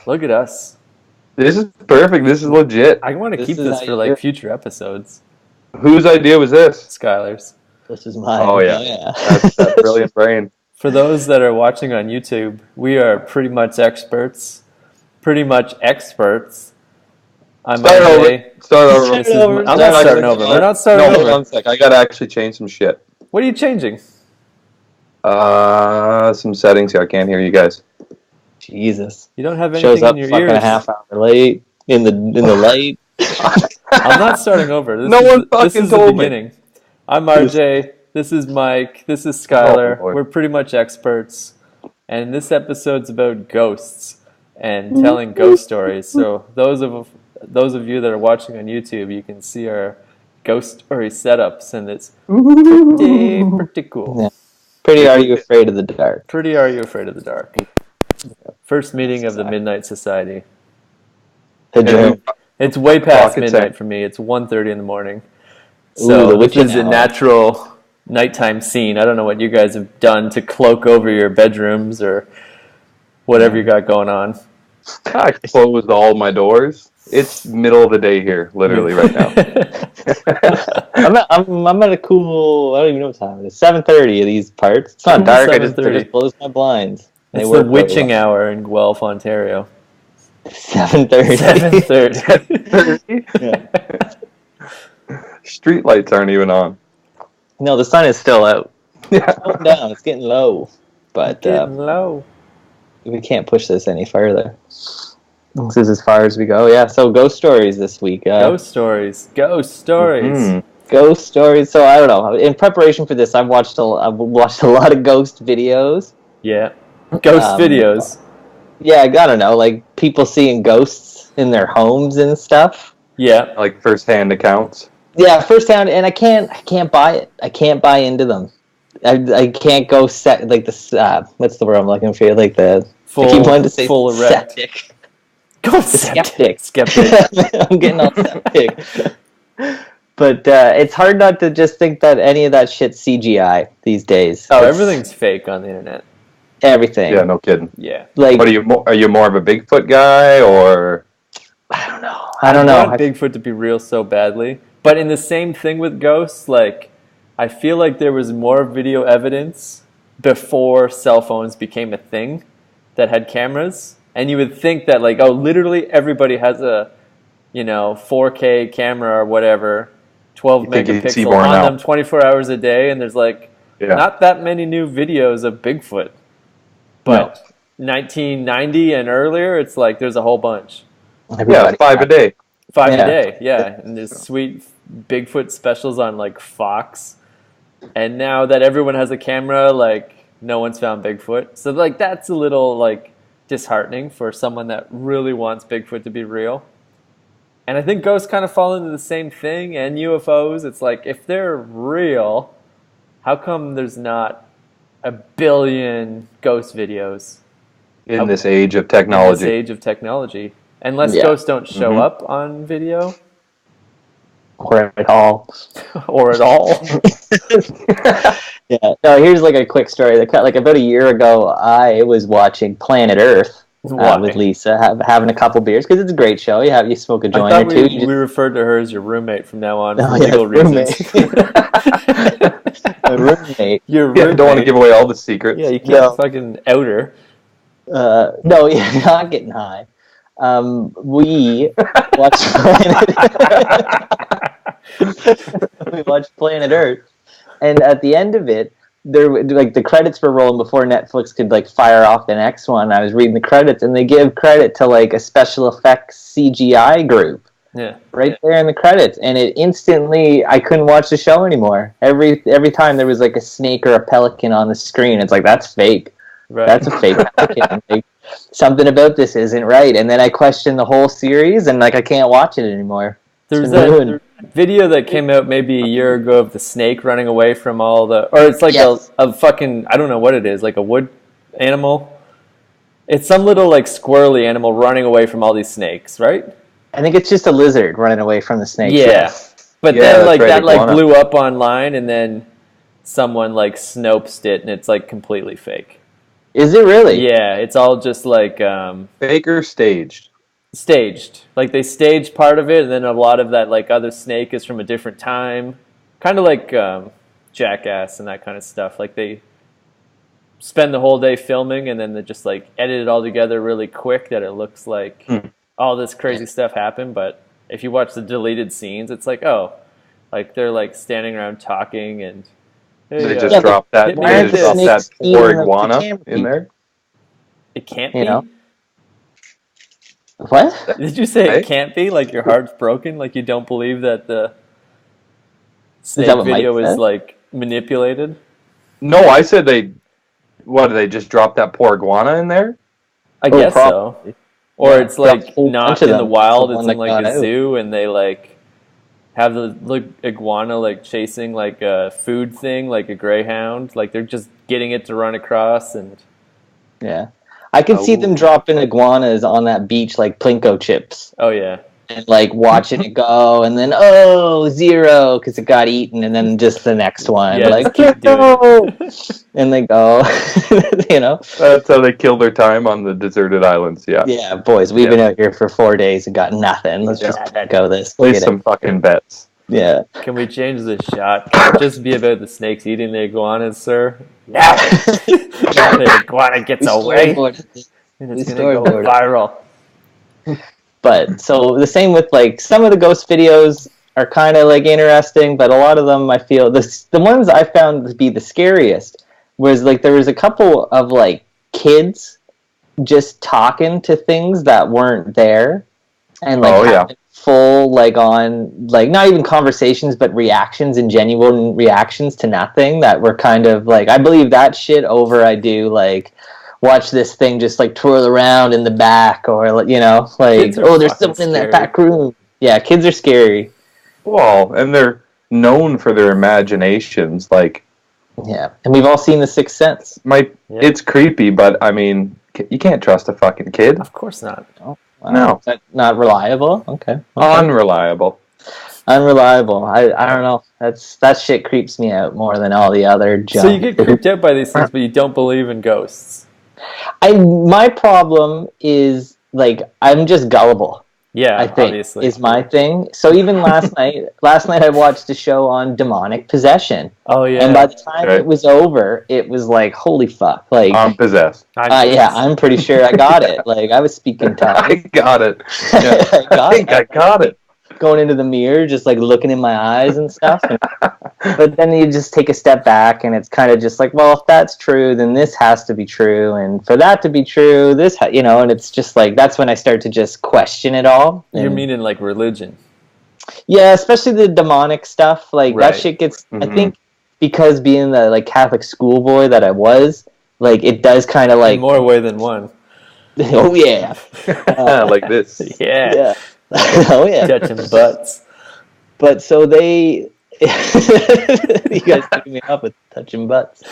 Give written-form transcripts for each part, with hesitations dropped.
Look at us. This is perfect. This is legit. I want to keep this for like future episodes. Whose idea was this? Skylar's. This is mine. Oh yeah. That's brilliant brain. For those that are watching on YouTube, we are pretty much experts. I'm Start over. I'm not starting over. We're not starting over. Hold on a sec. I gotta actually change some shit. What are you changing? Some settings here. I can't hear you guys. Jesus. You don't have anything Shows up in your fucking ears. a half hour late in the light. I'm not starting over. This is the beginning. I'm RJ. This is Mike. This is Skylar. We're pretty much experts. And this episode's about ghosts and telling ghost stories. So those of you that are watching on YouTube, you can see our ghost story setups, and it's pretty cool. Yeah. Pretty Are You Afraid of the Dark? Pretty Are You Afraid of the Dark? First meeting of the Midnight Society. It's way past midnight for me. It's 1:30 in the morning. So which is a natural nighttime scene. I don't know what you guys have done to cloak over your bedrooms or whatever you got going on. I closed all my doors. It's middle of the day here, literally right now. I'm at a cool. I don't even know what time it is. 7:30 of these parts. It's not dark. I just close my blinds. It's the witching hour in Guelph, Ontario. 7:30. 7:30. Yeah. Street lights aren't even on. No, the sun is still out. Yeah. It's going down. It's getting low. But low. We can't push this any further. This is as far as we go. Yeah, so ghost stories this week. Ghost stories. Mm-hmm. Ghost stories. So I don't know. In preparation for this, I've watched a lot of ghost videos. Yeah. Ghost videos. Yeah, I don't know, like people seeing ghosts in their homes and stuff. Yeah, like first-hand accounts. Yeah, first-hand, and I can't buy it. I can't buy into them. I can't go like this. What's the word I'm looking for? Like the full. I keep wanting to say full erect. Septic. Go skeptic. I'm getting all septic. But it's hard not to just think that any of that shit's CGI these days. Oh, everything's fake on the internet. Everything. Yeah, no kidding. Yeah. Like, what are you more of a Bigfoot guy or? I don't know. I want Bigfoot to be real so badly, but in the same thing with ghosts, like I feel like there was more video evidence before cell phones became a thing that had cameras, and you would think that like, oh, literally everybody has a 4K camera or whatever, 12 megapixel on them 24 hours a day, and there's like not that many new videos of Bigfoot. But 1990 and earlier, it's like there's a whole bunch. Yeah, 5 a day. 5 a day, yeah. And there's sweet Bigfoot specials on like Fox. And now that everyone has a camera, like no one's found Bigfoot. So like that's a little like disheartening for someone that really wants Bigfoot to be real. And I think ghosts kind of fall into the same thing, and UFOs. It's like if they're real, how come there's not a billion ghost videos in this age of technology? Unless ghosts don't show up on video. Or at all. Yeah. No, here's like a quick story. Like about a year ago, I was watching Planet Earth with Lisa, having a couple beers, because it's a great show. You smoke a joint or two. We referred to her as your roommate from now on for legal reasons. A roommate. Your roommate. Don't want to give away all the secrets. Yeah, you can't fucking out her. No, not getting high. We watched Planet Earth, and at the end of it, there like the credits were rolling before Netflix could like fire off the next one. I was reading the credits, and they give credit to like a special effects CGI group. Yeah. Right there in the credits, and it instantly I couldn't watch the show anymore. Every time there was like a snake or a pelican on the screen, it's like that's fake. Right. That's a fake pelican. Like, something about this isn't right. And then I questioned the whole series, and like I can't watch it anymore. There's that video that came out maybe a year ago of the snake running away from all the, or it's like a fucking, I don't know what it is, like a wood animal. It's some little like squirrely animal running away from all these snakes, right? I think it's just a lizard running away from the snakes. Yeah. But then like that like blew up online, and then someone like Snopes it, and it's like completely fake. Is it really? Yeah, it's all just like Fake or staged? staged. Like they staged part of it, and then a lot of that like other snake is from a different time. Kind of like Jackass and that kind of stuff. Like they spend the whole day filming, and then they just like edit it all together really quick that it looks like all this crazy stuff happened. But if you watch the deleted scenes, it's like, oh, like they're like standing around talking, and hey, They just drop that. hit me Why with They aren't the just drop snakes that poor eating the iguana camera in there. It can't You be. know? What? Did you say Hey? it can't be? Like your heart's broken? Like you don't believe that the snake that what Mike video is said? like manipulated? No, I said they. What, did they just drop that poor iguana in there? I Oh, guess so. probably. Or Yeah, it's dropped a like whole not bunch of in the them. wild, The it's one in that like got a out. zoo, and they like have the like iguana like chasing like a food thing, like a greyhound. Like they're just getting it to run across, and Yeah. I could see them Oh. dropping iguanas on that beach like Plinko chips. oh yeah, And like watching it go, and then oh, zero because it got eaten, and then just the next one, yeah, like just keep doing no, it. and they go, you know, That's how they kill their time on the deserted islands. Yeah. yeah, boys, we've been out here for 4 days and got nothing. Let's just go this. Play Get it. some fucking bets. Yeah. Can we change this shot? Can it just be about the snakes eating the iguanas, sir? No, the iguana gets away, and it's gonna go viral. But so the same with like some of the ghost videos are kind of like interesting, but a lot of them I feel the ones I found to be the scariest was like there was a couple of like kids just talking to things that weren't there, and like having full like on like not even conversations but reactions and genuine reactions to nothing that were kind of like I believe that shit over I do like watch this thing just like twirl around in the back or you know like oh there's someone in that back room. Yeah, kids are scary. Well, and they're known for their imaginations. Like, yeah, and we've all seen The Sixth Sense. It's creepy, but I mean, you can't trust a fucking kid. Of course not. Oh, wow. No. Is that not reliable? Okay. Unreliable. Unreliable. I don't know. That shit creeps me out more than all the other junk. So you get creeped out by these things, but you don't believe in ghosts. My problem is like I'm just gullible. Yeah, I think obviously is my thing. So even last night I watched a show on demonic possession. Oh yeah. And by the time it was over, it was like holy fuck. Like I'm possessed. yeah, I'm pretty sure I got it. Like I was speaking tongues. I got it. Yeah. I got it. Going into the mirror, just like looking in my eyes and stuff. But then you just take a step back, and it's kind of just like, well, if that's true, then this has to be true, and for that to be true, this, you know, and it's just like that's when I start to just question it all. You're meaning like religion? Yeah, especially the demonic stuff. Like that shit gets. I think because being the like Catholic schoolboy that I was, like it does kind of like in more way than one. Oh yeah, like this. Yeah. Oh yeah, touching butts. But so they, you guys took me up with touching butts.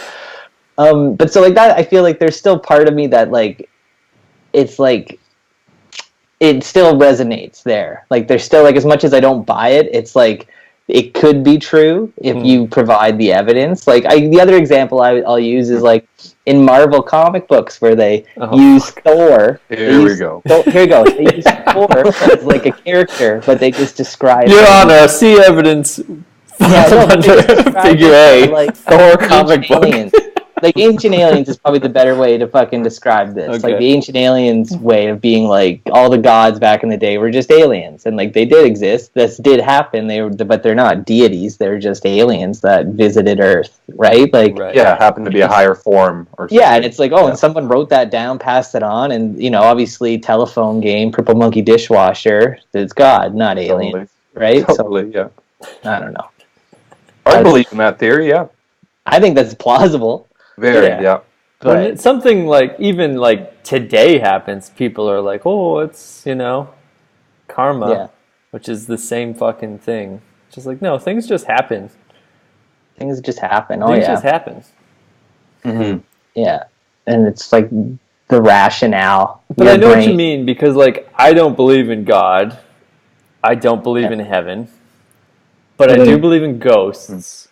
But so like that, I feel like there's still part of me that like, it's like, it still resonates there. Like there's still like as much as I don't buy it, it's like it could be true if you provide the evidence. Like the other example I'll use is like in Marvel comic books where they use Thor. Here we go. Here we go. They use Thor as like a character, but they just describe. Your Honor, see evidence. Figure A. Like Thor comic book. Aliens. Like Ancient Aliens is probably the better way to fucking describe this. Okay. Like the Ancient Aliens way of being like all the gods back in the day were just aliens, and like they did exist. This did happen. But they're not deities. They're just aliens that visited Earth, right? Like yeah, happened to be a higher form or something. Yeah, and it's like and someone wrote that down, passed it on, and you know, obviously, telephone game, Purple Monkey dishwasher. It's God, not aliens, right? Totally, yeah. I don't know. I believe in that theory. Yeah, I think that's plausible. Very, yeah. When something like even like today happens, people are like, "Oh, it's karma," which is the same fucking thing. Just like no, things just happen. Things just happen. Things just happen. Mm-hmm. Yeah, and it's like the rationale. But I know what you mean because like I don't believe in God, I don't believe in heaven, but I do believe in ghosts.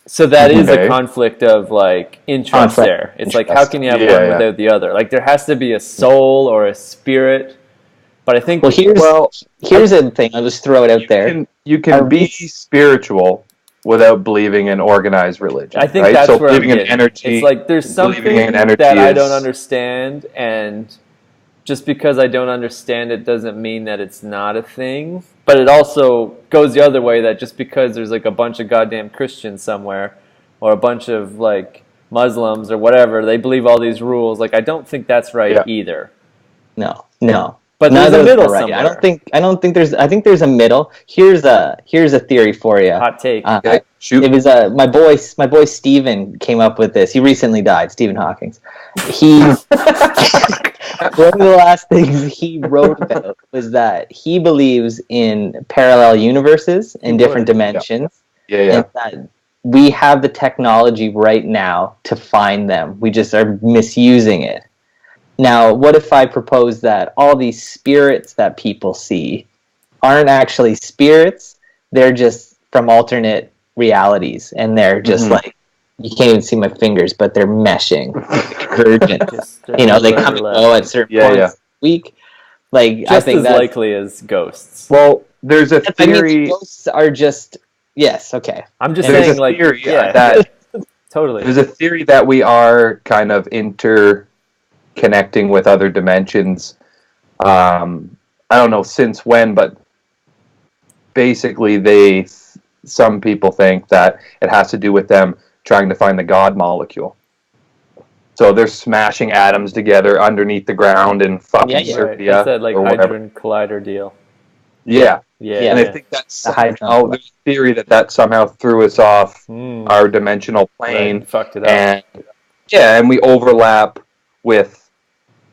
So that is a Okay. conflict of like interest Conflict. there. It's like, how Interest. can you have Yeah, one yeah. without the other? Like there has to be a soul or a spirit. But I think Well, Well, here's the thing. I'll just throw it out there. you Are can we- be spiritual without believing in organized religion, I think right? that's So where I'm believing in getting. energy, It's like there's believing in something energy that I don't is- understand, and just because I don't understand it doesn't mean that it's not a thing. But it also goes the other way, that just because there's like a bunch of goddamn Christians somewhere or a bunch of like Muslims or whatever, they believe all these rules. Like I don't think that's right Yeah. either. No. But there's Neither a of them middle are right. somewhere. I don't think there's. I think there's a middle. Here's a theory for you. Hot take. Okay, shoot. It was my boy Steven came up with this. He recently died, Stephen Hawking. He one of the last things he wrote about was that he believes in parallel universes and different dimensions, Yeah. and that we have the technology right now to find them. We just are misusing it. Now, what if I propose that all these spirits that people see aren't actually spirits? They're just from alternate realities, and they're just like, you can't even see my fingers, but they're meshing, convergent. You know, they come and go at certain points of the week. Like, Just I think as that's likely as ghosts. Well, there's a I mean, theory. ghosts are just yes, okay. I'm just There's saying, a like, theory yeah, that totally. there's a theory that we are kind of interconnecting with other dimensions. I don't know since when, but basically, some people think that it has to do with them trying to find the God molecule. So they're smashing atoms together underneath the ground in fucking Yeah, yeah. Right. Serbia It's that like or whatever. Hadron Collider deal. Yeah. Yeah. And I think that's The Hadron somehow, there's a theory that somehow threw us off our dimensional plane. Right, fucked it up. And and we overlap with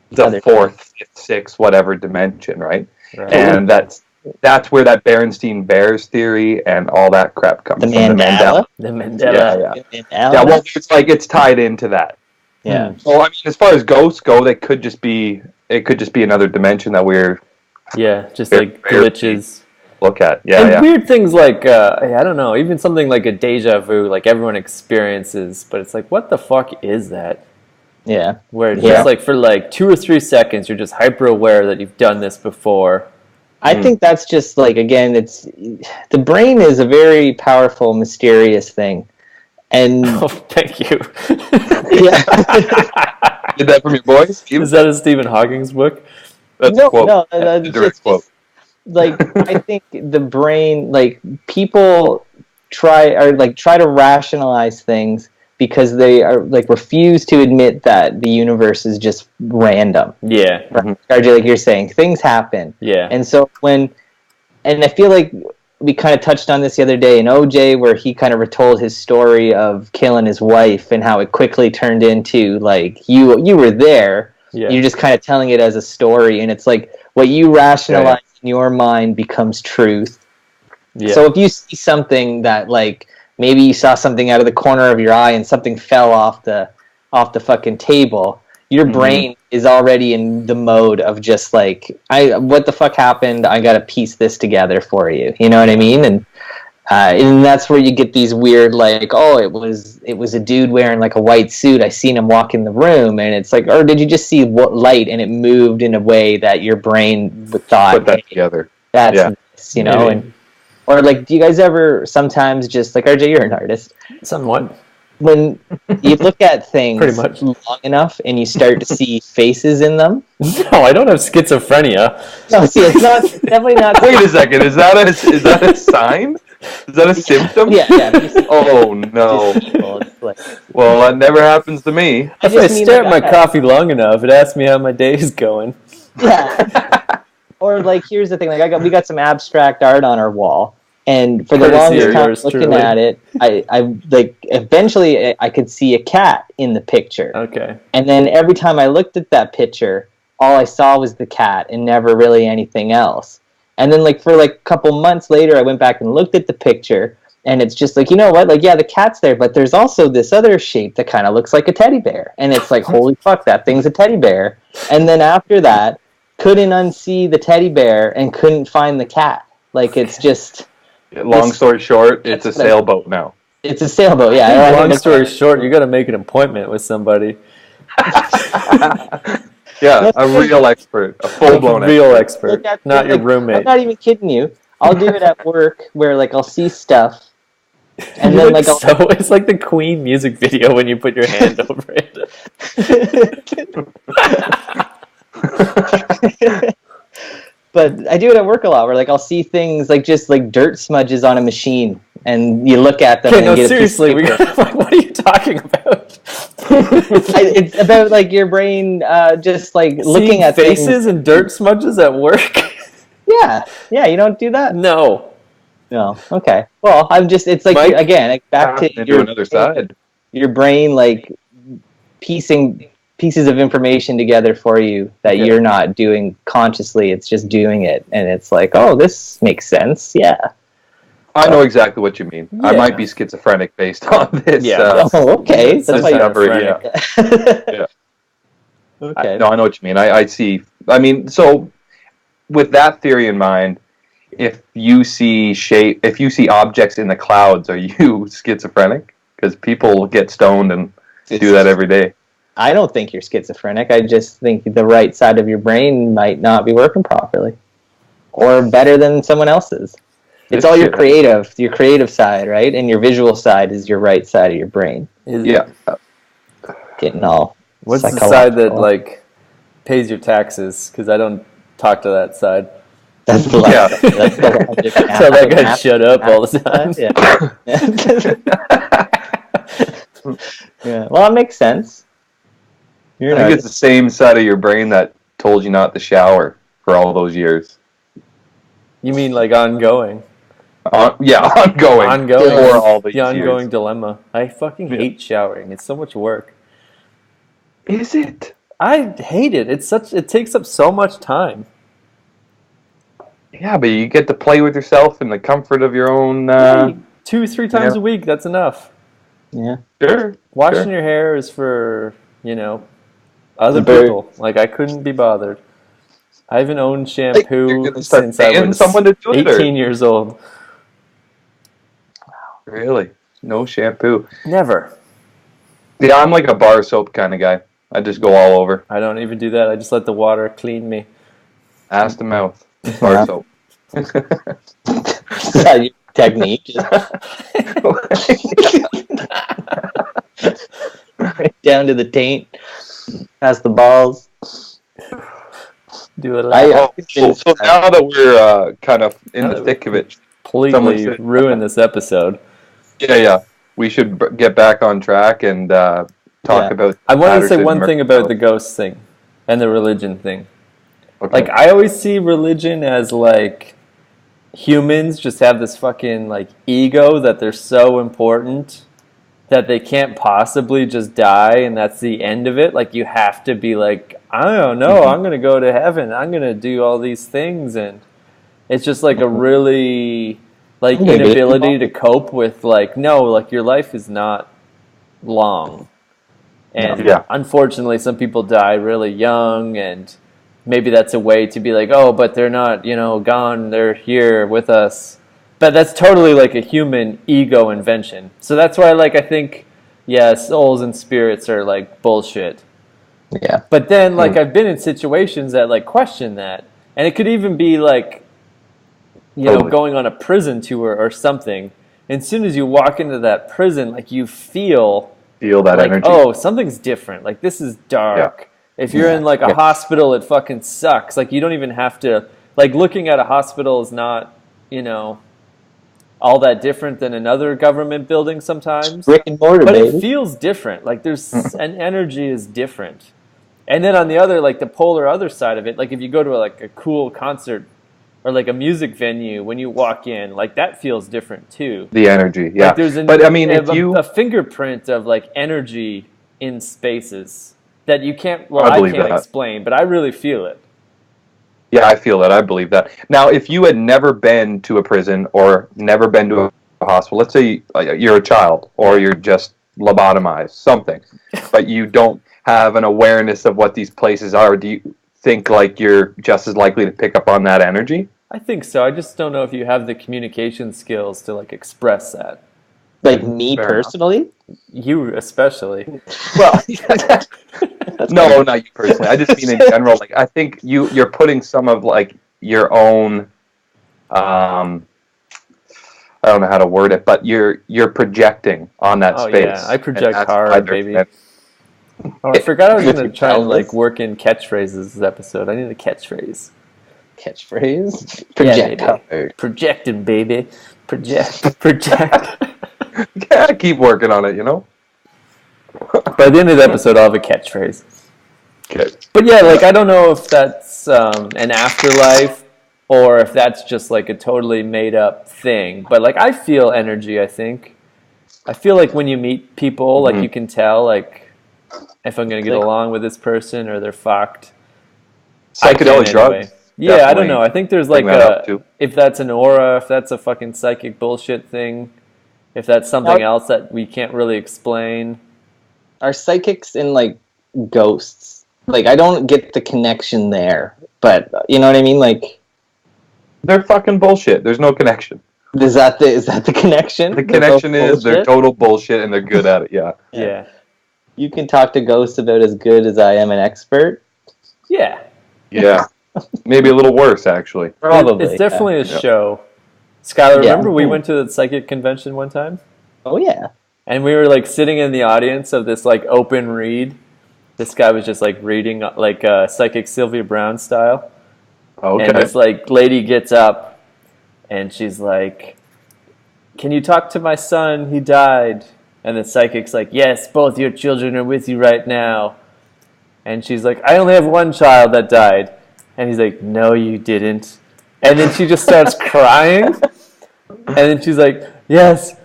the Other fourth, fifth, sixth, whatever dimension, right? Right. And that's where that Berenstein Bears theory and all that crap comes The from. Mandela. The Mandela. Yeah. Yeah, well, it's tied into that. Yeah. So I mean, as far as ghosts go, it could just be another dimension that we're Yeah, just Very- like very- glitches. look at. And weird things like, I don't know, even something like a deja vu, like everyone experiences, but it's like, what the fuck is that? Yeah. Where it's Yeah. just like for like 2 or 3 seconds, you're just hyper aware that you've done this before. I think that's just like, again, it's the brain is a very powerful, mysterious thing, and Oh, thank you. yeah, Did that from your voice? Steve? Is that a Stephen Hawking's book? That's no, a quote. no, That's a it's direct quote. like I think the brain, like people try to rationalize things because they are like refuse to admit that the universe is just random. Yeah. RJ, like you're saying, things happen. Yeah. And so and I feel like we kind of touched on this the other day in OJ, where he kind of retold his story of killing his wife and how it quickly turned into like you were there. Yeah. You're just kind of telling it as a story, and it's like what you rationalize in your mind becomes truth. Yeah. So if you see something that like maybe you saw something out of the corner of your eye and something fell off the fucking table, your brain is already in the mode of just like, what the fuck happened? I got to piece this together for you. You know what I mean? And that's where you get these weird like, oh, it was a dude wearing like a white suit. I seen him walk in the room, and it's like, or did you just see what light and it moved in a way that your brain thought Put that together. that's this, you know? Maybe. And or like, do you guys ever sometimes just like, RJ, you're an artist, Somewhat. when you look at things Pretty much. long enough and you start to see faces in them? No, I don't have schizophrenia. No, see, it's definitely not. Wait a second. Is that a sign? Is that a symptom? Yeah. You see Oh no. people, it's like, Well, that never happens to me. If I just mean stare at like my I- coffee long enough, it asks me how my day is going. yeah. Or like, here's the thing: like, we got some abstract art on our wall, and for the Courtesy longest of time yours looking truly. at it, I like eventually I could see a cat in the picture, Okay. and then every time I looked at that picture, all I saw was the cat and never really anything else. And then like for like a couple months later, I went back and looked at the picture, and it's just like, you know what? Like, yeah, the cat's there, but there's also this other shape that kind of looks like a teddy bear, and it's like, holy fuck, that thing's a teddy bear. And then after that, couldn't unsee the teddy bear and couldn't find the cat. Like, it's just Long story short, it's a sailboat now. It's a sailboat, yeah. Long story short, you got to make an appointment with somebody. Yeah, a real expert, a full-blown real expert. expert, not your roommate. I'm not even kidding you. I'll do it at work where like I'll see stuff, and then like it's like the Queen music video when you put your hand over it. But I do it at work a lot where like I'll see things like just like dirt smudges on a machine, and you look at them. Okay, and no, get seriously, what are you talking about? It's about like your brain just like looking at faces things. And dirt smudges at work. Yeah, you don't do that. No. Okay. Well, I'm just. It's like Mike, again, like back to your another side. Your brain like piecing pieces of information together for you that you're not doing consciously. It's just doing it, and it's like, oh, this makes sense. Yeah. I know exactly what you mean. Yeah. I might be schizophrenic based on this. Yeah. Okay. That's yeah. Yeah. Okay. No, I know what you mean. I see. I mean, so with that theory in mind, if you see objects in the clouds, are you schizophrenic? Because people get stoned and do that every day. I don't think you're schizophrenic. I just think the right side of your brain might not be working properly, or better than someone else's. It's all your creative side, right? And your visual side is your right side of your brain. Yeah. Getting all. What's the side that like pays your taxes? Because I don't talk to that side. That's the left. That's the Tell that guy shut up all the time. Yeah. Well, that makes sense. I think it's the same side of your brain that told you not to shower for all those years. You mean like ongoing? Ongoing. For all the ongoing dilemma. I fucking hate showering. It's so much work. Is it? I hate it. It takes up so much time. Yeah, but you get to play with yourself in the comfort of your own. 2-3 times a week. That's enough. Yeah. Sure. Washing your hair is for other people. Like I couldn't be bothered. I haven't owned shampoo since I was 18 years old. Really? No shampoo? Never. Yeah, I'm like a bar soap kind of guy. I just go all over. I don't even do that. I just let the water clean me. Ass to mouth. Bar soap. Your technique. Right down to the taint. Past the balls. Do it. So now that we're kind of in the thick of it, completely ruin this episode. Yeah. We should get back on track and talk about. I want to say one thing about the ghost thing and the religion thing. Okay. Like I always see religion as like humans just have this fucking like ego that they're so important that they can't possibly just die and that's the end of it. Like you have to be like, I don't know, I'm going to go to heaven. I'm going to do all these things. And it's just like a really like inability to cope with like, no, like your life is not long. And unfortunately some people die really young, and maybe that's a way to be like, oh, but they're not, gone. They're here with us. But that's totally like a human ego invention. So that's why, like, I think, souls and spirits are like bullshit. Yeah. But then, like, I've been in situations that like question that, and it could even be like, going on a prison tour or something. And as soon as you walk into that prison, like you feel that like, energy. Oh, something's different. Like this is dark. Yeah. If you're in like a hospital, it fucking sucks. Like you don't even have to. Like looking at a hospital is not, all that different than another government building sometimes. Brick and mortar, but baby. It feels different. Like there's an energy is different. And then on the other, like the polar other side of it, like if you go to like a cool concert or like a music venue, when you walk in, like that feels different too. The energy, yeah. Like there's a fingerprint of like energy in spaces that you can't. Well, I can't explain, but I really feel it. Yeah, I feel that. I believe that. Now, if you had never been to a prison or never been to a hospital, let's say you're a child or you're just lobotomized, something, but you don't have an awareness of what these places are, do you think like you're just as likely to pick up on that energy? I think so. I just don't know if you have the communication skills to like express that. Like me Fair personally? You especially. Well, no, not you personally. I just mean in general. Like, I think you're putting some of like your own. I don't know how to word it, but you're projecting on that Oh space. yeah, I and project that's why hard, they're baby. meant- Oh, I forgot I was gonna try and Elvis? like work in catchphrases this episode. I need a catchphrase. Catchphrase? Yeah, Project baby. hard. Projecting, baby. Project. Yeah, keep working on it. You know. By the end of the episode, I'll have a catchphrase. Okay. But yeah, like I don't know if that's an afterlife or if that's just like a totally made up thing. But like I feel energy. I think I feel like when you meet people, like you can tell like if I'm gonna get Like- along with this person or they're fucked. Psychedelic drugs. Anyway. Yeah, I don't definitely know. I think there's like bring that up, a too. if that's an aura, if that's a fucking psychic bullshit thing, if that's something Now- else that we can't really explain. Are psychics and like ghosts? Like I don't get the connection there, but you know what I mean? Like They're fucking bullshit. There's no connection. is that the connection? The They're connection both is they're bullshit? total bullshit and they're good at it. Yeah. Yeah. You can talk to ghosts about as good as I am an expert. Yeah. Yeah. Maybe a little worse, actually. Probably. It's definitely a Yeah. show. Skylar, Yeah. remember we went to the psychic convention one time? Oh yeah. And we were like sitting in the audience of this like open read. This guy was just like reading like psychic Sylvia Brown style. Okay. And this like lady gets up and she's like, "Can you talk to my son? He died." And the psychic's like, "Yes, both your children are with you right now." And she's like, "I only have one child that died." And he's like, "No, you didn't." And then she just starts crying. And then she's like, "Yes,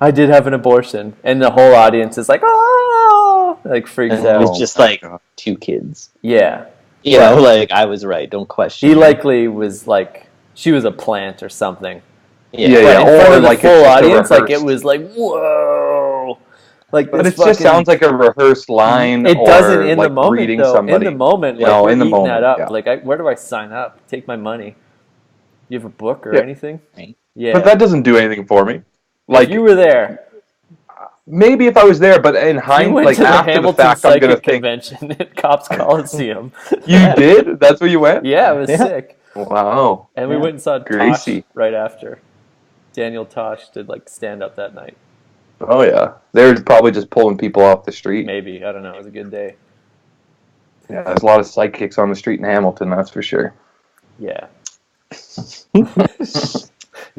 I did have an abortion." And the whole audience is like, "Oh!" Like freaks And out. it was just like God. 2 kids. Yeah. You know, like I was right. Don't question. He me. likely was like, she was a plant or something. Yeah, But in front or of the like full it's just a audience, like it rehearsed- was like, whoa. Like But this it just sounds like a rehearsed line. it or doesn't in like the moment reading though. somebody. In the moment, like No, we're in the eating moment, that up. yeah. Like, where do I sign up? Take my money. You have a book or Yeah. anything? Right. Yeah. But that doesn't do anything for me. Like If you were there. maybe if I was there, but in You hindsight, went like to the after the Hamilton fact, I'm gonna Psychic think Convention at Cops Coliseum. you did. That's where you went. Yeah, it was Yeah. sick. Wow. And we Yeah. went and saw Greasy. Tosh right after. Daniel Tosh did like stand up that night. Oh yeah. They're probably just pulling people off the street. Maybe. I don't know. It was a good day. Yeah, there's a lot of psychics on the street in Hamilton. That's for sure. Yeah. All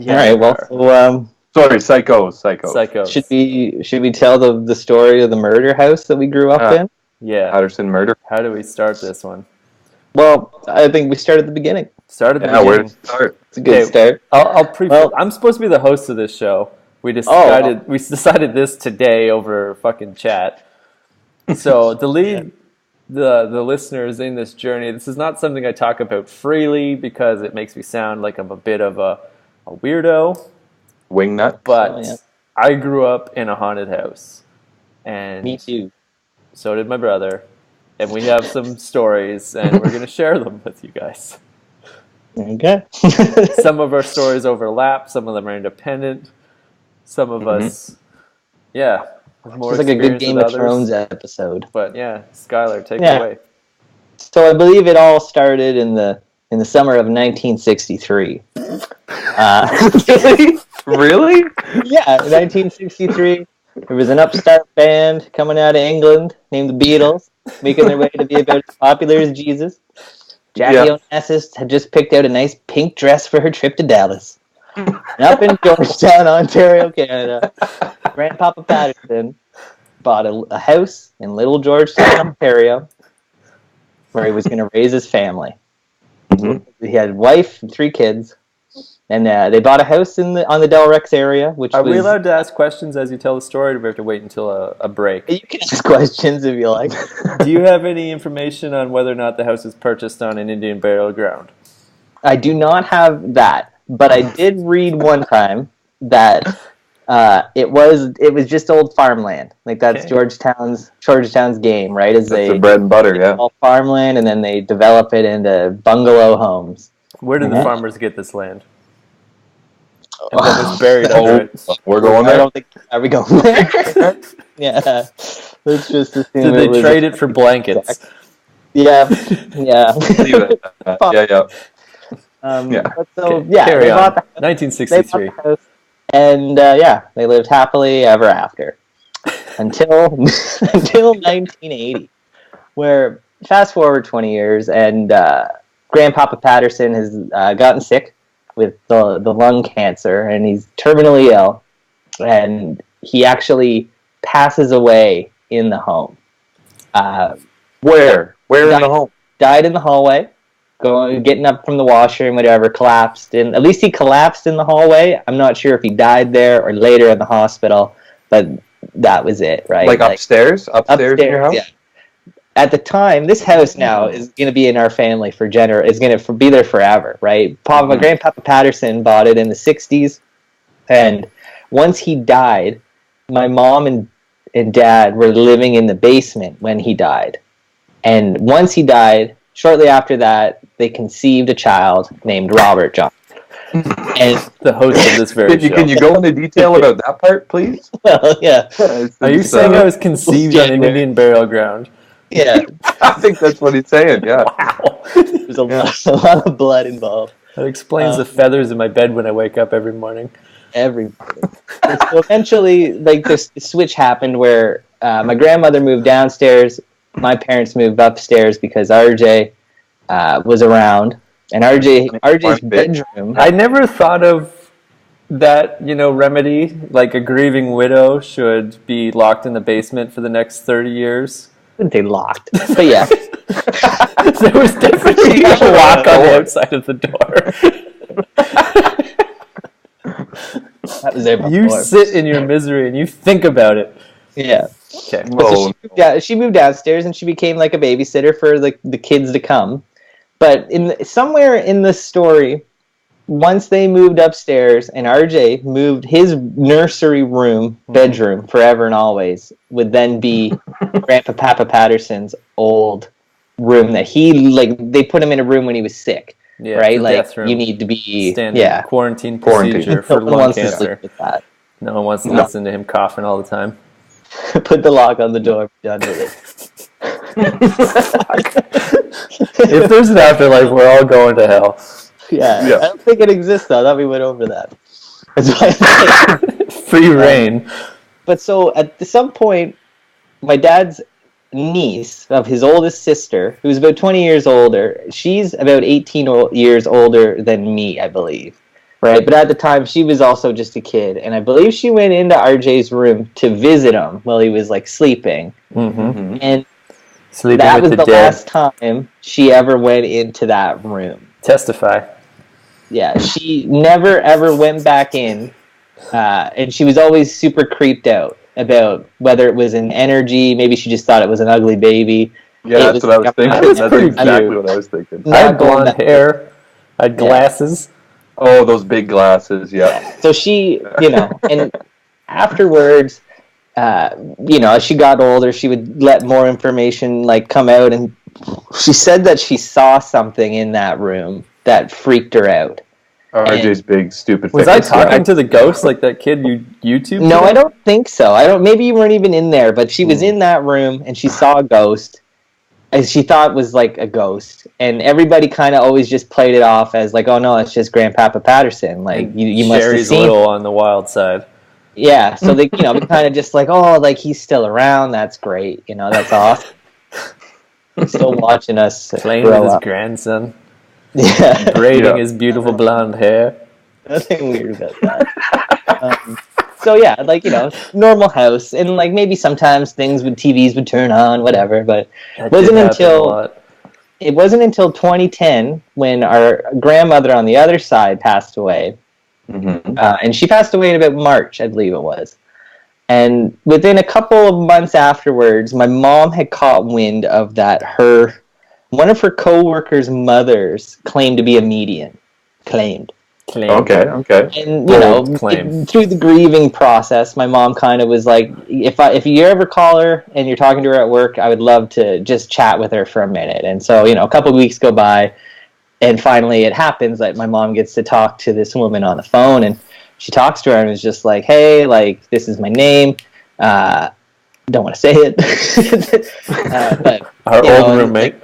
right. Well, so, Sorry, psychos. Psychos. should we tell the story of the murder house that we grew up in? Yeah. Patterson murder. How do we start this one? Well, I think we start at the beginning. Start at the Yeah, where beginning. to start? It's a good Okay. start. I'll pre. Well- I'm supposed to be the host of this show. We decided this today over fucking chat. So to lead the listeners in this journey, this is not something I talk about freely because it makes me sound like I'm a bit of a weirdo. Wingnut. But Oh, yeah. I grew up in a haunted house, and Me too. so did my brother. And we have some stories, and we're gonna share them with you guys. Okay. Some of our stories overlap. Some of them are independent. Some of us, yeah, have more It's like a good experience Game with of others. Thrones episode. But yeah, Skylar, take Yeah. it away. So I believe it all started in the summer of 1963. Really? Really? Yeah, in 1963, there was an upstart band coming out of England named the Beatles, making their way to be about as popular as Jesus. Jackie Yeah. Onassis had just picked out a nice pink dress for her trip to Dallas. And up in Georgetown, Ontario, Canada, Grandpapa Patterson bought a house in Little Georgetown, Ontario, where he was going to raise his family. Mhm. He had a wife and 3 kids, and they bought a house on the Del Rex area, which Are was... we allowed to ask questions as you tell the story, or do we have to wait until a break? You can ask questions if you like. Do you have any information on whether or not the house was purchased on an Indian burial ground? I do not have that, but I did read one time that it was just old farmland. Like that's Okay. Georgetown's game, right? Is That's they the bread and butter, yeah. all farmland and then they develop it into bungalow homes. Where did the Mhm. farmers get this land? and then was buried under it. We're going I there. don't think. Are we going there? Yeah. Let's just assume Did they trade it for blankets? Yeah. Yeah. Leave it at that. Yeah. Yeah. But so Okay, yeah, carry they on. bought the house. 1963. And they lived happily ever after until 1980, where fast forward 20 years, and Grandpapa Patterson has gotten sick with the lung cancer, and he's terminally ill, and he actually passes away in the home. Where in the home? Died in the hallway. Getting up from the washroom, whatever, collapsed. At least he collapsed in the hallway. I'm not sure if he died there or later in the hospital, but that was it, right? Like upstairs? Upstairs in your house? Yeah. At the time, this house now is going to be in our family is going to be there forever, right? Grandpapa Patterson bought it in the 60s, and once he died, my mom and dad were living in the basement when he died. And once he died, shortly after that, they conceived a child named Robert John. And The host of this very show. Can you go into detail about that part, please? well, yeah, Are you saying I was conceived on an Indian burial ground? yeah. I think that's what he's saying, yeah. Wow. There's a lot of blood involved. That explains the feathers in my bed when I wake up every morning. Everybody. So eventually, like, this switch happened where my grandmother moved downstairs. My parents moved upstairs because RJ was around, and RJ's bedroom. I never thought of that, remedy, like a grieving widow should be locked in the basement for the next 30 years. They locked, but yeah. There was definitely a lock on the outside of the door. That was there You before. sit in your misery and you think about it. Yeah. Okay. Whoa. So she moved downstairs and she became like a babysitter for the kids to come. But somewhere in the story, once they moved upstairs and RJ moved his nursery room, bedroom, forever and always, would then be Grandpapa Patterson's old room that they put him in a room when he was sick. Yeah, right? the Like, death room. you need to be Standard quarantine procedure for No one lung wants to sleep cancer. with that. No one wants to listen to him coughing all the time. Put the lock on the door. Done with it. If there's an afterlife, we're all going to hell. Yeah. I don't think it exists though. Thought we went over that. That's why I'm saying. Free reign. But so at some point, my dad's niece of his oldest sister, who's about 20 years older, she's about 18 years older than me, I believe. Right? But at the time, she was also just a kid. And I believe she went into RJ's room to visit him while he was like sleeping. Mm-hmm. And Sleeping that with was the the dead. last time she ever went into that room. Testify. Yeah, she never ever went back in. And she was always super creeped out about whether it was an energy. Maybe she just thought it was an ugly baby. Yeah, that's what I was thinking. That was That's pretty exactly cute. what I was thinking. I had Not going blonde back. hair. I had glasses. Oh, those big glasses, yeah. So she, and afterwards, as she got older, she would let more information come out, and she said that she saw something in that room that freaked her out. RJ's big, stupid Was face. I talking to the ghost like that kid you YouTube? No, today? I don't think so. Maybe you weren't even in there, but she was in that room and she saw a ghost, and she thought was like a ghost, and everybody kind of always just played it off as like, oh no, it's just Grandpapa Patterson. Like you must have Sherry's a seen. little on the wild side. Yeah, so they, we kind of just like, oh, like he's still around. That's great. That's awesome. He's still watching us Playing grow with his up. grandson. Yeah, Braiding his beautiful blonde hair. nothing weird about that. So yeah, normal house, and maybe sometimes TVs would turn on, whatever. But That wasn't did happen a until lot. it wasn't until 2010 when our grandmother on the other side passed away. Mm-hmm. And she passed away in about March, I believe it was. And within a couple of months afterwards, my mom had caught wind of that one of her co-workers' mothers claimed to be a medium. Claimed. Okay. And, Bold claim. through the grieving process, my mom kind of was like, if you ever call her and you're talking to her at work, I would love to just chat with her for a minute. And so, a couple of weeks go by, and finally it happens that my mom gets to talk to this woman on the phone, and she talks to her and was just like, hey, like, this is my name. Don't want to say it. But our old roommate.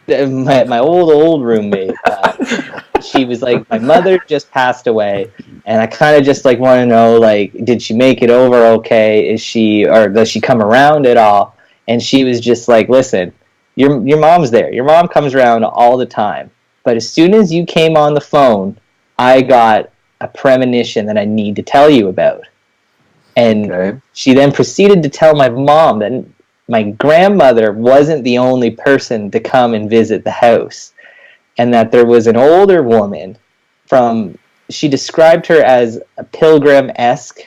My old roommate. She was like, my mother just passed away, and I kind of just like want to know, like, did she make it over okay? Is she, or does she come around at all? And she was just like, listen, your mom's there. Your mom comes around all the time. But as soon as you came on the phone, I got a premonition that I need to tell you about. And she then proceeded to tell my mom that my grandmother wasn't the only person to come and visit the house, and that there was an older woman she described her as a pilgrim-esque.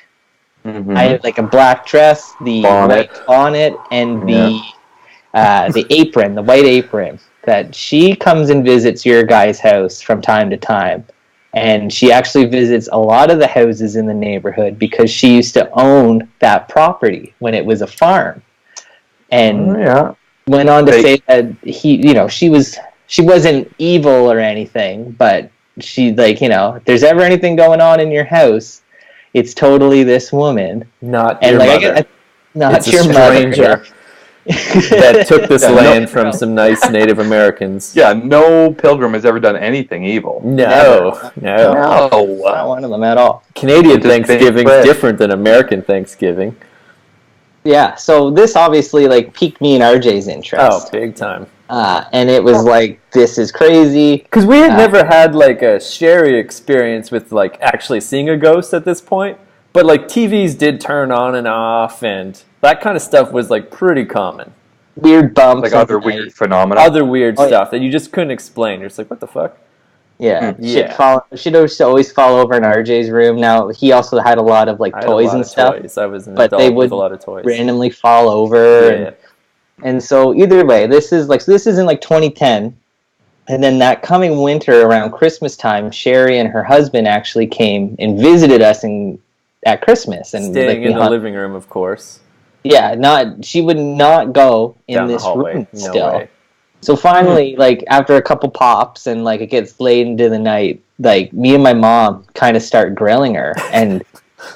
I had like a black dress, the white bonnet, and the apron, the white apron, that she comes and visits your guy's house from time to time. And she actually visits a lot of the houses in the neighborhood because she used to own that property when it was a farm. And went on to say that she wasn't evil or anything, but she, like, if there's ever anything going on in your house, it's totally this woman. Not your mother. Not it's your a stranger. Mother. That took this land from some nice Native Americans. Yeah, no pilgrim has ever done anything evil. No. Not one of them at all. Canadian Thanksgiving's different than American Thanksgiving. Yeah, so this obviously like piqued me and RJ's interest. Oh, big time. And it was like, this is crazy. Because we had never had like a Sherry experience with like actually seeing a ghost at this point. But like TVs did turn on and off, and that kind of stuff was like pretty common. Weird bumps. Like other weird phenomena. Other weird stuff that you just couldn't explain. You're just like, what the fuck? Yeah. She'd always fall over in RJ's room. Now, he also had a lot of like toys and stuff. I was an adult with a lot of toys. Randomly fall over. And so either way, this is in like 2010. And then that coming winter around Christmas time, Sherry and her husband actually came and visited us at Christmas, and staying in the living room, of course. Yeah, she would not go in down this the hallway. room No still. way. So finally, like after a couple pops and like it gets late into the night, like me and my mom kind of start grilling her and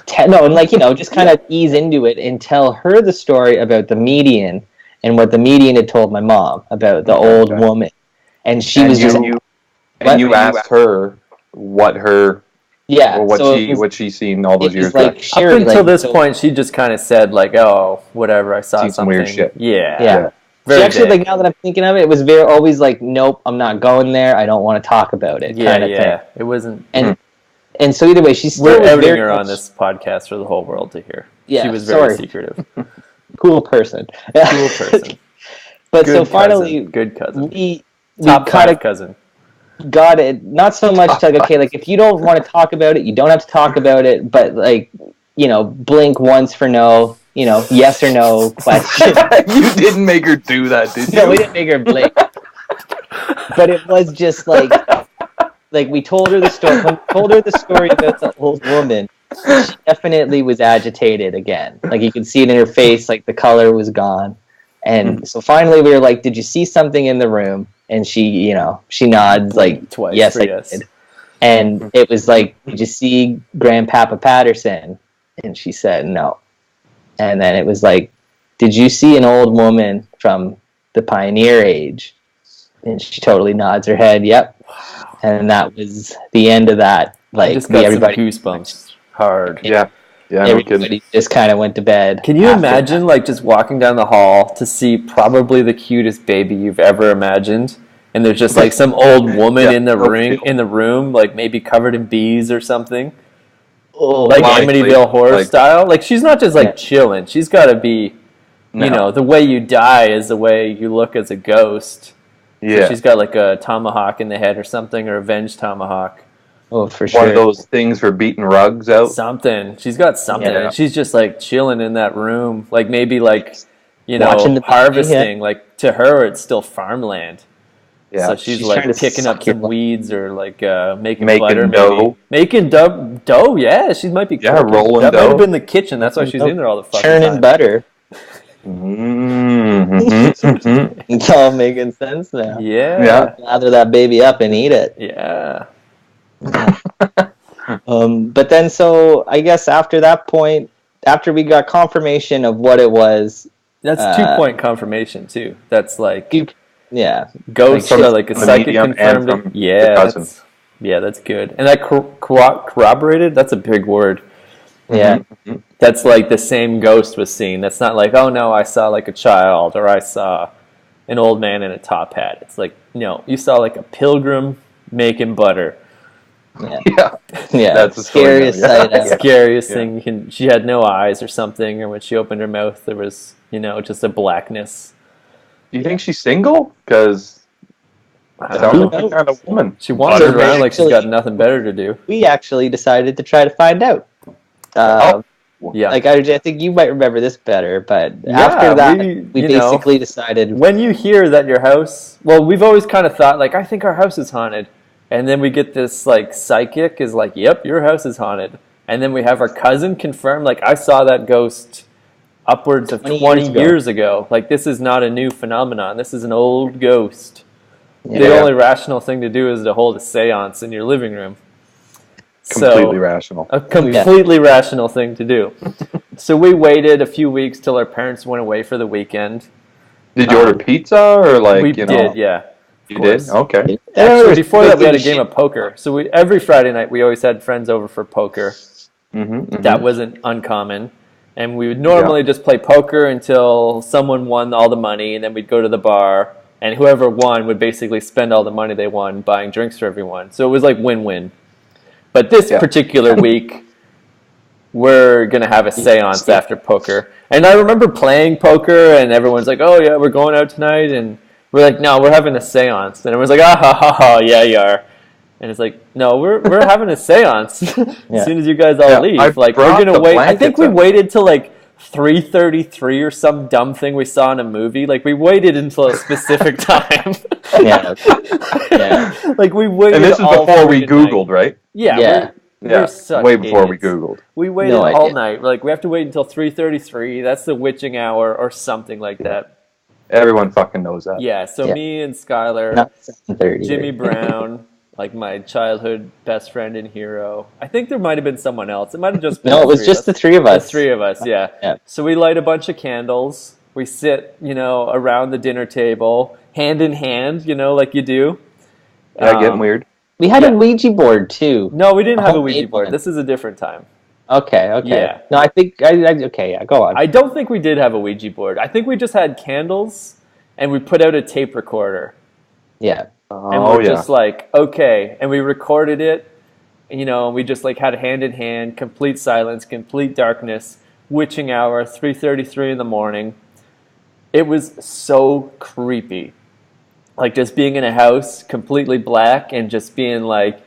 just kind of ease into it and tell her the story about the median and what the median had told my mom about the old woman, and she was just you asked her what her. Yeah, or what she's seen all those years like back. Sherry, up until this point, she just kind of said like, "Oh, whatever, I saw some weird shit." Yeah. She actually, like, now that I'm thinking of it, it was always like, "Nope, I'm not going there. I don't want to talk about it." Yeah, kind of thing. It wasn't. And so either way, she's still we're outing her on this podcast for the whole world to hear. Yeah, she was very secretive. Cool person. Cool person. But good so finally, good cousin. We top five cousin. Got it. Not so much like, okay, like if you don't want to talk about it, you don't have to talk about it, but like, blink once for no, yes or no question. You didn't make her do that, did you? No, we didn't make her blink. But it was just like we told her the story. When we told her the story about the old woman, she definitely was agitated again. Like you could see it in her face, like the color was gone. And so finally we were like, did you see something in the room? And she nods like twice. Yes, I did. And it was like, did you see Grandpapa Patterson? And she said no. And then it was like, did you see an old woman from the pioneer age? And she totally nods her head, yep. Wow. And that was the end of that. Like, I just got everybody some goosebumps hard. Yeah. Everybody just kind of went to bed. Can you imagine, like, just walking down the hall to see probably the cutest baby you've ever imagined, and there's just like some old woman in the room, like maybe covered in bees or something, like Amityville Horror style. Like she's not just like chilling; she's got to be, the way you die is the way you look as a ghost. Yeah, so she's got like a tomahawk in the head or something, or a venge tomahawk. Oh, for sure. One of those things for beating rugs out. Something. She's got something. Yeah. And she's just like chilling in that room. Like maybe like, harvesting. Like to her, it's still farmland. Yeah. So she's like picking up some weeds or like making butter. Dough. Making dough. Yeah. She might be rolling dough. That might have been the kitchen. That's why she's in there all the fucking time. Churning butter. It's all making sense now. Yeah. Lather that baby up and eat it. Yeah. But then, so I guess after that point, after we got confirmation of what it was, That's 2-point confirmation too. That's like yeah, ghosts Like are like a from the psychic medium and confirmed from it. your Yeah, cousin. that's good. And that corroborated. That's a big word. yeah. Mhm. That's like the same ghost was seen. That's not like, oh no, I saw like a child or I saw an old man in a top hat. It's like, no, you saw like a pilgrim making butter. Yeah. Yeah. Yeah, That's the story scariest now, yeah. sight ever. Scariest Yeah. thing. She had no eyes or something, or when she opened her mouth, there was, just a blackness. Do you think she's single? Because I sounds don't like know. the kind of woman. She wandered So around like she's got actually- nothing better to do. We actually decided to try to find out. Yeah. Like I think you might remember this better, but Yeah, after that, we, we you know, basically decided. when you hear that your house, well, we've always kind of thought like, I think our house is haunted, and then we get this like psychic is like, yep, your house is haunted, and then we have our cousin confirm like, I saw that ghost upwards of 20 years ago. Like, this is not a new phenomenon. This is an old ghost. Yeah. The only rational thing to do is to hold a seance in your living room. Completely rational. A completely rational thing to do. So we waited a few weeks till our parents went away for the weekend. Did you order pizza or like We you know? did, yeah. You did? Okay. Actually, before that, we had a game of poker. So every Friday night, we always had friends over for poker. Mm-hmm, That wasn't uncommon. And we would normally just play poker until someone won all the money, and then we'd go to the bar, and whoever won would basically spend all the money they won buying drinks for everyone. So it was like win-win. But this particular week, we're going to have a seance after poker. And I remember playing poker, and everyone's like, oh, yeah, we're going out tonight. And we're like, no, we're having a seance. And everyone's like, ah, ha, ha, ha, yeah, you are. And it's like, no, we're having a seance as soon as you guys all leave. Like, we're going to wait. I think we waited till like 3:33 or some dumb thing we saw in a movie. Like, we waited until a specific time. Yeah. Like, we waited. And this is all before we freaking Googled, night. right? Yeah. We're such way before we idiots. Googled. We waited No all idea. night. We're like, we have to wait until 3:33. That's the witching hour or something like that. Everyone fucking knows that. Yeah. So me and Skylar, Not 7:30. Jimmy Brown, like my childhood best friend and hero. I think there might have been someone else. It might have just been No, it was three of just us. the three of us. The three of us, yeah. Yeah. So we light a bunch of candles. We sit, around the dinner table, hand in hand, like you do. Yeah, getting weird. We had a Ouija board too. No, we didn't have a homemade Ouija board. one. This is a different time. Okay. Yeah. No, I think okay. Yeah, go on. I don't think we did have a Ouija board. I think we just had candles, and we put out a tape recorder. Yeah. And we're just like, okay. And we recorded it, and we just like had hand in hand, complete silence, complete darkness, witching hour, 3:33 in the morning. It was so creepy. Like just being in a house completely black and just being like,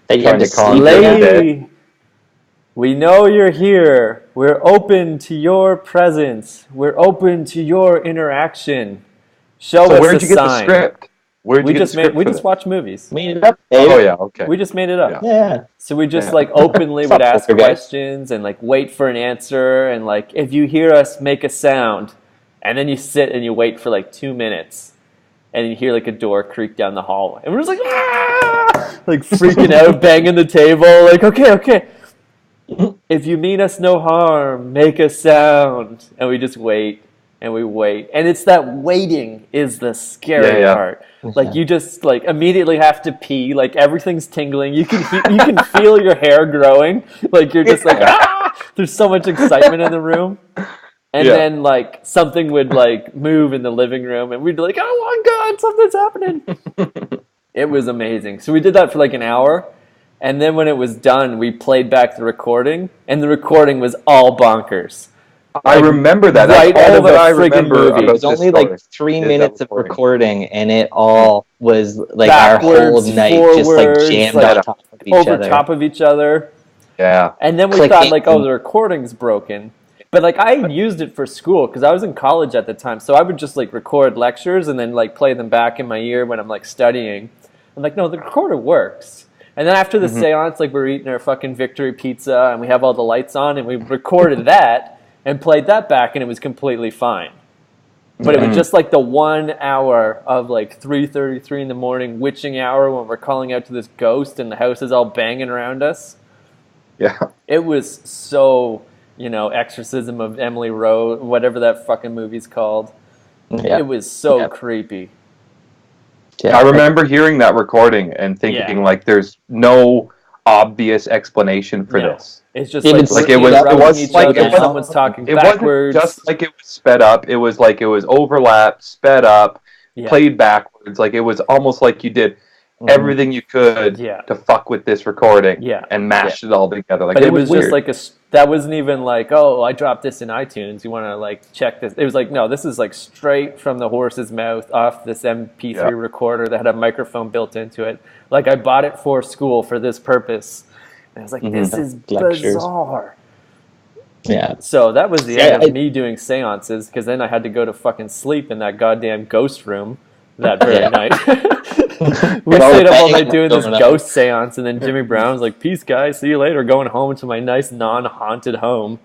That you had to sleep lady, we know you're here. We're open to your presence. We're open to your interaction. Show us where'd a you get the sign. script? Where'd you get the script? We just watch movies. Made it up. Oh yeah, okay. We just made it up. Yeah. So we just like openly would ask questions and like wait for an answer and like if you hear us, make a sound, and then you sit and you wait for like 2 minutes. And you hear like a door creak down the hallway. And we're just like, ah! Like freaking out, banging the table. Like, okay. If you mean us no harm, make a sound. And we just wait and we wait. And it's that waiting is the scary part. Like you just like immediately have to pee. Like everything's tingling. You can feel your hair growing. Like you're just like, ah! There's so much excitement in the room. And then, like, something would, like, move in the living room, and we'd be like, oh, my God, something's happening. It was amazing. So we did that for, like, an hour, and then when it was done, we played back the recording, and the recording was all bonkers. I remember that. Right That's out all of that a I friggin' remember movie. about It was this only story. like 3 Is that minutes of recording. recording, and it all was like Backwards, our whole night just like forwards, jammed like, on top of each over other. top of each other. Yeah. And then we Clicking. thought, like, oh, the recording's broken. But, like, I used it for school because I was in college at the time. So I would just, like, record lectures and then, like, play them back in my ear when I'm, like, studying. I'm like, no, the recorder works. And then after the seance, like, we're eating our fucking victory pizza and we have all the lights on and we recorded that and played that back and it was completely fine. But it was just, like, the 1 hour of, like, 3:33 in the morning witching hour when we're calling out to this ghost and the house is all banging around us. Yeah. It was so, Exorcism of Emily Rose, whatever that fucking movie's called. Yeah. It was so creepy. Yeah. I remember hearing that recording and thinking like, there's no obvious explanation for this. It's just It like was each other. Someone's talking backwards. Wasn't just like it was sped up. It was like it was overlapped, sped up, played backwards. Like it was almost like you did everything you could to fuck with this recording and mashed it all together. Like, but it was weird. just like that wasn't even like, oh, I dropped this in iTunes. You want to like check this? It was like, no, this is like straight from the horse's mouth off this MP3 recorder that had a microphone built into it. Like I bought it for school for this purpose. And I was like, this is bizarre. Yeah. So that was the end of me doing seances, because then I had to go to fucking sleep in that goddamn ghost room that very night. We stayed up all night doing this ghost seance, and then Jimmy Brown was like, peace, guys. See you later. Going home to my nice non-haunted home.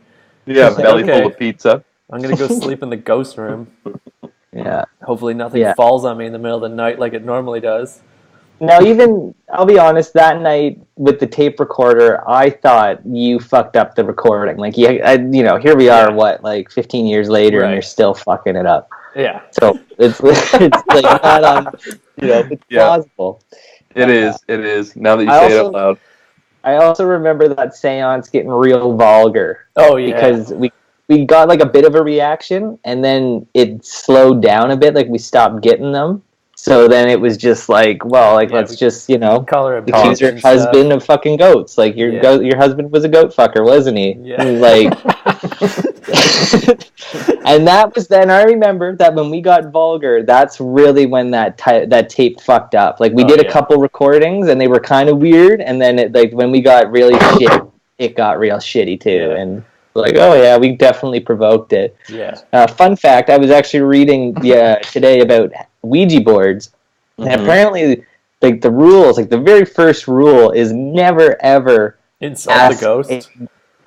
Yeah, belly full of pizza. I'm going to go sleep in the ghost room. Yeah. Hopefully nothing falls on me in the middle of the night like it normally does. Now, even, I'll be honest, that night with the tape recorder, I thought you fucked up the recording. Like, here we are, like 15 years later, and you're still fucking it up. Yeah. So, it's like not on, it's plausible. It is. Now that you say it out loud. I also remember that seance getting real vulgar. Oh, yeah. Because we got like a bit of a reaction, and then it slowed down a bit, like we stopped getting them. So then it was just like, well, like let's just call her accuse your husband of fucking goats. Like your husband was a goat fucker, wasn't he? Yeah. Like, and that was then. I remember that when we got vulgar, that's really when that tape fucked up. Like we did a couple recordings and they were kind of weird, and then when we got really shit, it got real shitty too. Yeah. And like, oh yeah, we definitely provoked it. Yeah. Fun fact: I was actually reading today about Ouija boards, and apparently, like the rules, like the very first rule is never ever insult the ghost,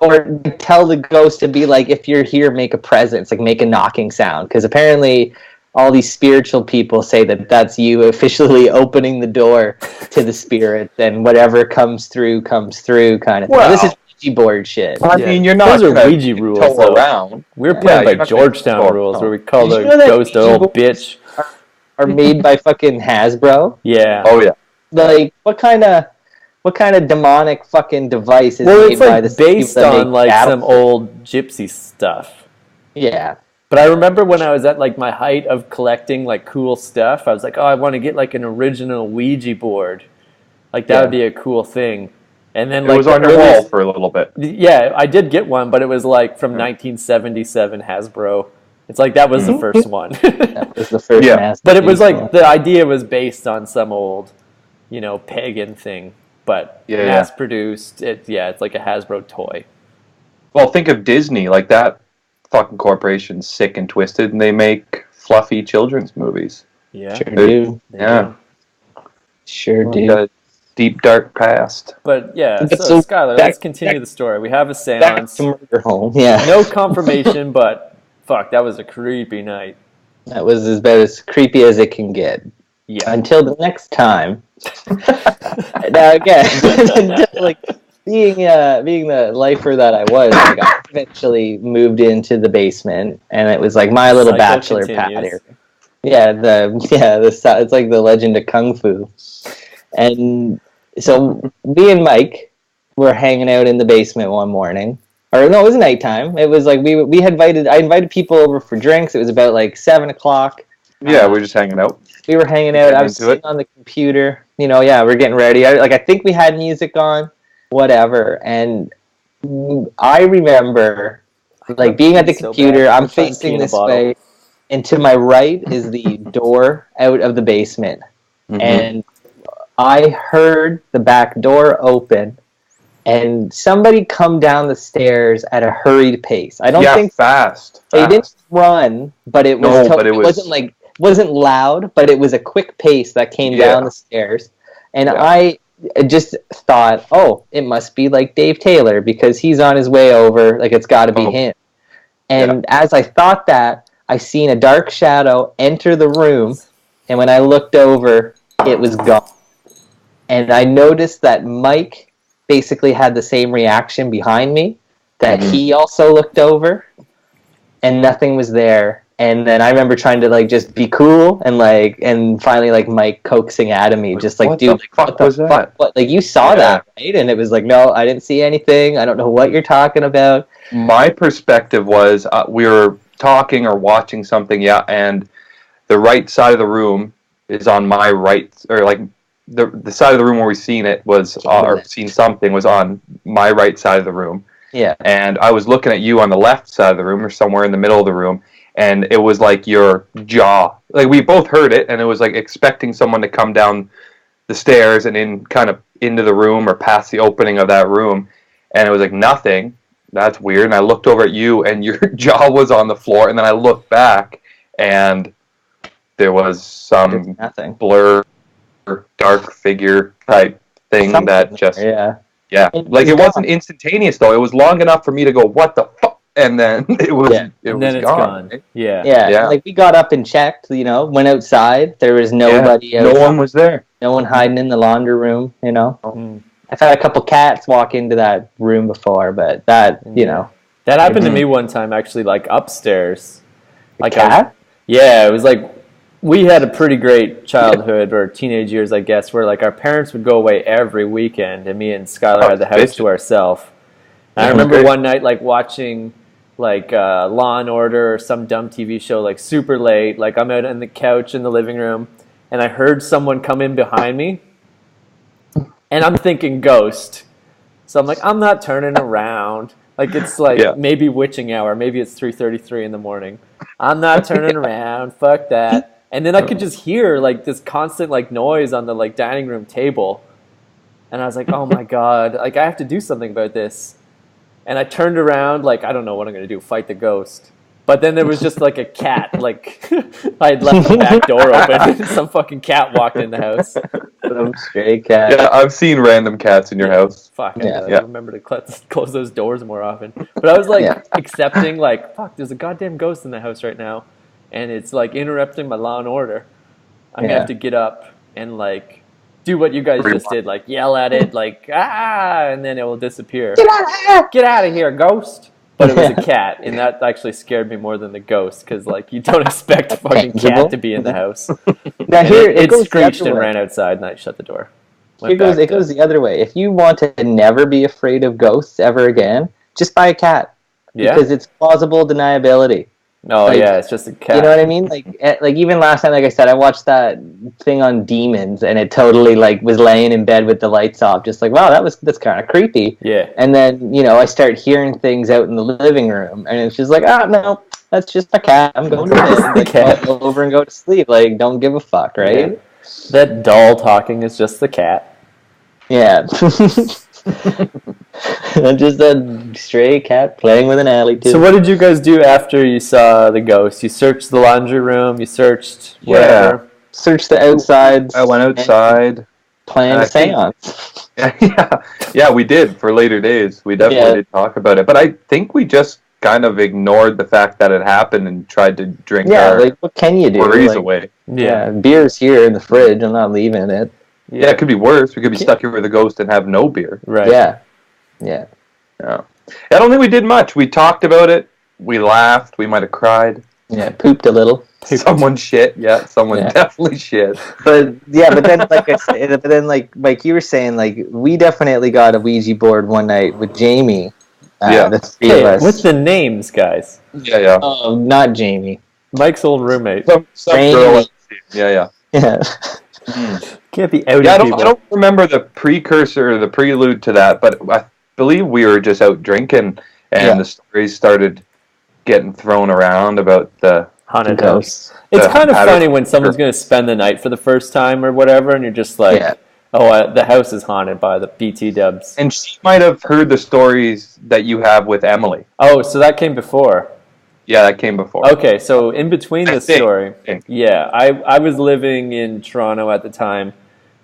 or tell the ghost to be like, if you're here, make a presence, like make a knocking sound, because apparently all these spiritual people say that that's you officially opening the door to the spirit, and whatever comes through kind of thing. Well, this is Ouija board shit. I mean, you're not those are Ouija rules around. We're playing by Georgetown rules, where we call the ghost a little bitch. Are made by fucking Hasbro. Yeah. Oh yeah. Like what kind of demonic fucking device is made by this? Based on like some old gypsy stuff. Yeah. But I remember when I was at like my height of collecting like cool stuff, I was like, oh, I want to get like an original Ouija board. Like that would be a cool thing. And then it was on your wall for a little bit. Yeah, I did get one, but it was like from 1977 Hasbro. It's like that was the first one. That was the first master. But it was like the idea was based on some old, pagan thing. But mass produced, it's like a Hasbro toy. Well, think of Disney, like that fucking corporation's sick and twisted, and they make fluffy children's movies. Yeah, sure do. Yeah, sure do. A deep dark past. But so Skylar, let's continue the story. We have a seance. Back to murder home. Yeah. No confirmation, but. Fuck, that was a creepy night. That was about as creepy as it can get. Yeah. Until the next time. Now again, like being the lifer that I was, I got eventually moved into the basement, and it was like my little bachelor pad area. Yeah, it's like the Legend of Kung Fu. And so me and Mike were hanging out in the basement one morning. Or no, it was nighttime. It was like I invited people over for drinks. It was about like 7:00. Yeah, we were just hanging out. We were hanging out. I was sitting on the computer. We're getting ready. I think we had music on, whatever. And I remember like being at the computer. I'm facing this way, and to my right is the door out of the basement. And I heard the back door open. And somebody come down the stairs at a hurried pace. I don't think fast. They didn't run, but it wasn't loud, but it was a quick pace that came down the stairs. And I just thought, oh, it must be like Dave Taylor because he's on his way over. Like it's got to be him. And as I thought that, I seen a dark shadow enter the room, and when I looked over, it was gone. And I noticed that Mike basically had the same reaction behind me, that he also looked over and nothing was there. And then I remember trying to like just be cool and finally like Mike coaxing at me, just like, what dude, the fuck was that? What? Like, you saw that, right? And it was like, no, I didn't see anything. I don't know what you're talking about. My perspective was we were talking or watching something, and the right side of the room is on my right, or like the side of the room where we seen it was, or seen something was on my right side of the room. Yeah. And I was looking at you on the left side of the room, or somewhere in the middle of the room, and it was like your jaw. Like, we both heard it, and it was like expecting someone to come down the stairs and in kind of into the room or past the opening of that room, and it was like nothing. That's weird. And I looked over at you, and your jaw was on the floor, and then I looked back, and there was some blur, dark figure type thing something that just like, it wasn't instantaneous though. It was long enough for me to go, what the fuck, and then it was gone. Right? Yeah. Like, we got up and checked, went outside. There was nobody outside. No one was there. No one hiding in the laundry room. I've had a couple cats walk into that room before, but that that happened to me one time, actually, like upstairs. Like, cat? It was like, we had a pretty great childhood, or teenage years, I guess, where like our parents would go away every weekend, and me and Skylar had the house to ourselves. I remember one night like watching like Law and Order or some dumb TV show like super late. Like, I'm out on the couch in the living room, and I heard someone come in behind me, and I'm thinking ghost. So I'm like, I'm not turning around. Like, it's like maybe witching hour. Maybe it's 3:33 in the morning. I'm not turning around. Fuck that. And then I could just hear like this constant like noise on the like dining room table. And I was like, oh my God, like, I have to do something about this. And I turned around, like, I don't know what I'm going to do, fight the ghost. But then there was just like a cat, like, I had left the back door open. Some fucking cat walked in the house. Some stray cat. Yeah, I've seen random cats in your house. Fuck, I remember to close those doors more often. But I was like accepting, like, fuck, there's a goddamn ghost in the house right now. And it's like interrupting my Law and Order. I'm going to have to get up and like do what you guys just did, like yell at it, like, and then it will disappear. Get out of here! Get out of here, ghost! But it was a cat, and that actually scared me more than the ghost, because like, you don't expect a fucking cat to be in the house. Now here it screeched and ran outside, and I shut the door. It goes the other way. If you want to never be afraid of ghosts ever again, just buy a cat. Because it's plausible deniability. Oh, like, it's just a cat. You know what I mean? Like even last night, like I said, I watched that thing on demons, and it totally like was laying in bed with the lights off, just like, wow, that's kind of creepy. Yeah. And then I start hearing things out in the living room, and it's just like, oh no, that's just a cat. I'm going to bed. Like, I'll go over and go to sleep. Like, don't give a fuck, right? Yeah. That doll talking is just the cat. Yeah. Just a stray cat playing with an alley too. So what did you guys do after you saw the ghost? You searched the laundry room, you searched wherever? Searched the outside. I went outside. Playing a seance. Yeah, we did for later days. We definitely did talk about it. But I think we just kind of ignored the fact that it happened and tried to drink our like, what can you do? worries away. Yeah, beer's here in the fridge. I'm not leaving it. Yeah, it could be worse. We could be stuck here with a ghost and have no beer. Right. Yeah. I don't think we did much. We talked about it. We laughed. We might have cried. Yeah, pooped a little. Someone shit. Yeah, someone definitely shit. But then like I said, like you were saying, like, we definitely got a Ouija board one night with Jamie. The three of us. What's the names, guys? Yeah. Oh, not Jamie. Mike's old roommate. Some girl. Yeah. Can't be outing people. I don't remember the precursor or the prelude to that, but I believe we were just out drinking, and the stories started getting thrown around about the haunted house. It's kind of funny when someone's going to spend the night for the first time or whatever, and you're just like, the house is haunted by the BT dubs. And she might have heard the stories that you have with Emily. Oh, so that came before. Yeah, that came before. Okay, so in between this story, I was living in Toronto at the time,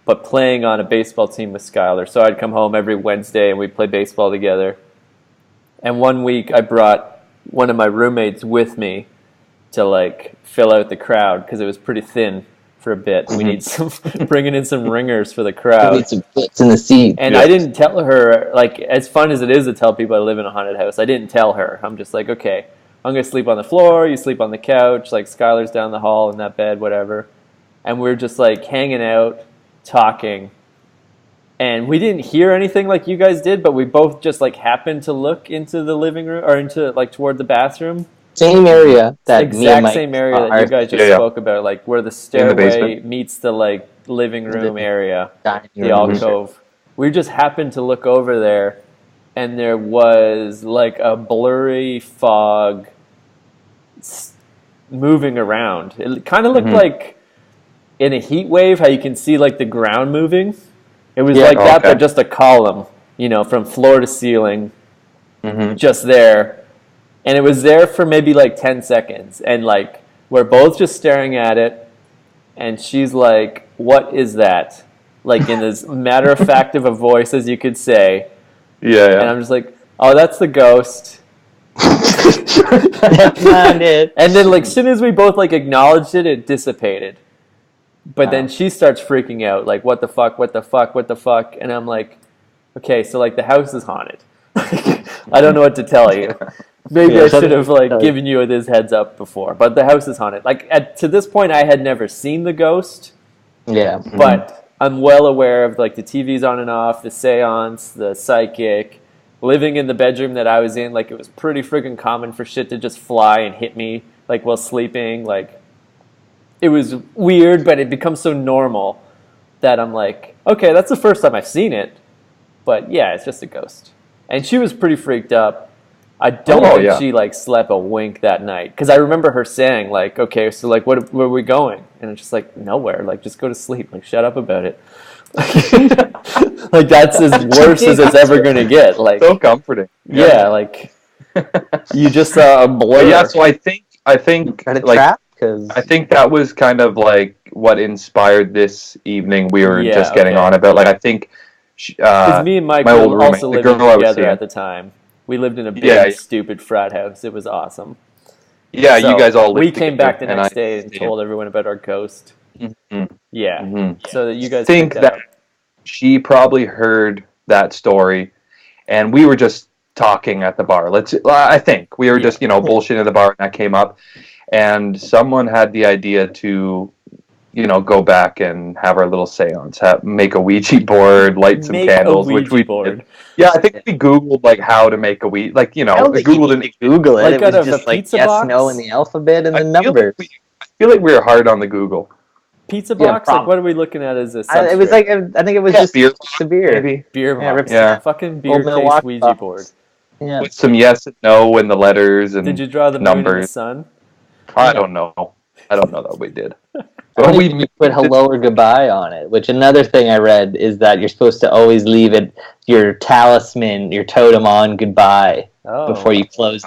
but playing on a baseball team with Skylar. So I'd come home every Wednesday and we'd play baseball together. And one week I brought one of my roommates with me to like fill out the crowd because it was pretty thin for a bit. We Mhm. need some bringing in some ringers for the We crowd. need some butts in the seat. And Yeah. I didn't tell her, like, as fun as it is to tell people I live in a haunted house, I didn't tell her. I'm just like, okay, I'm going to sleep on the floor, you sleep on the couch, like, Skylar's down the hall in that bed, whatever. And we're just, like, hanging out, talking. And we didn't hear anything like you guys did, but we both just, like, happened to look into the living room, or into, like, toward the bathroom. Same area that me and Exact Mike same area that are you guys just Yeah, yeah. spoke about, like, where the In the stairway basement. meets the, like, living room area. dining The room. alcove. We just happened to look over there, and there was like a blurry fog moving around. It kind of looked like in a heat wave, how you can see like the ground moving. It was like that, okay. but just a column, from floor to ceiling, Mhm. just there. And it was there for maybe like 10 seconds. And like, we're both just staring at it, and she's like, "What is that?" Like in as matter of fact of a voice as you could say. Yeah, And yeah. I'm just like, "Oh, that's the ghost." That's not it. And then like, as soon as we both like acknowledged it, it dissipated. But then she starts freaking out, like, "What the fuck, what the fuck, what the fuck?" And I'm like, okay, so like the house is haunted. I don't know what to tell you. Maybe Yeah, I should have like something- given you this heads up before. But the house is haunted. Like to this point, I had never seen the ghost, Yeah. but I'm well aware of like the TV's on and off, the seance, the psychic. Living in the bedroom that I was in, like it was pretty freaking common for shit to just fly and hit me like while sleeping. Like it was weird, but it becomes so normal that I'm like, okay, that's the first time I've seen it. But yeah, it's just a ghost. And she was pretty freaked up. I don't think yeah. she like slept a wink that night, because I remember her saying like, "Okay, so like, where are we going?" And it's just like, nowhere. Like, just go to sleep. Like, shut up about it. Like that's as worse as it's ever gonna get. Like, So comforting. yeah, like you just saw a blur. But yeah, so I think Kind of like trapped because I think that was kind of like what inspired this evening we were Yeah, just getting okay. on about. Like I think Because me and Mike my were old roommate, also the living girl I was together seeing. at the time. We lived in a big, Yeah. stupid frat house. It was awesome. yeah, So you guys all we lived came together, back the and next I day and stayed. told everyone about our ghost. Mhm. Yeah. Mhm. So that you guys think picked that up. she probably heard that story, and we were just talking at the bar. I think we were Yeah. just bullshitting at the bar, and that came up, and someone had the idea to go back and have our little seance, make a Ouija board, light some Make candles, a which Ouija we board. did. Yeah, I think we Googled like how to make a Ouija, like I don't think Googled you it. need to Google it. Like It out was of a just like pizza yes, box? no, in the alphabet and I the feel numbers. I feel like we were hard on the Google. Pizza Yeah, box? Like, what are we looking at as a substrate? It was like I think it was Yeah, just beer the beer. Maybe beer yeah, box. yeah. Fucking beer Old case Milwaukee Ouija box. board. Yeah. with some yes and no in the letters and Did you draw the moon and the numbers. sun? I don't know that we did. I But don't we even put hello or goodbye on it. Which another thing I read is that you're supposed to always leave it your talisman, your totem on goodbye Oh. before you close.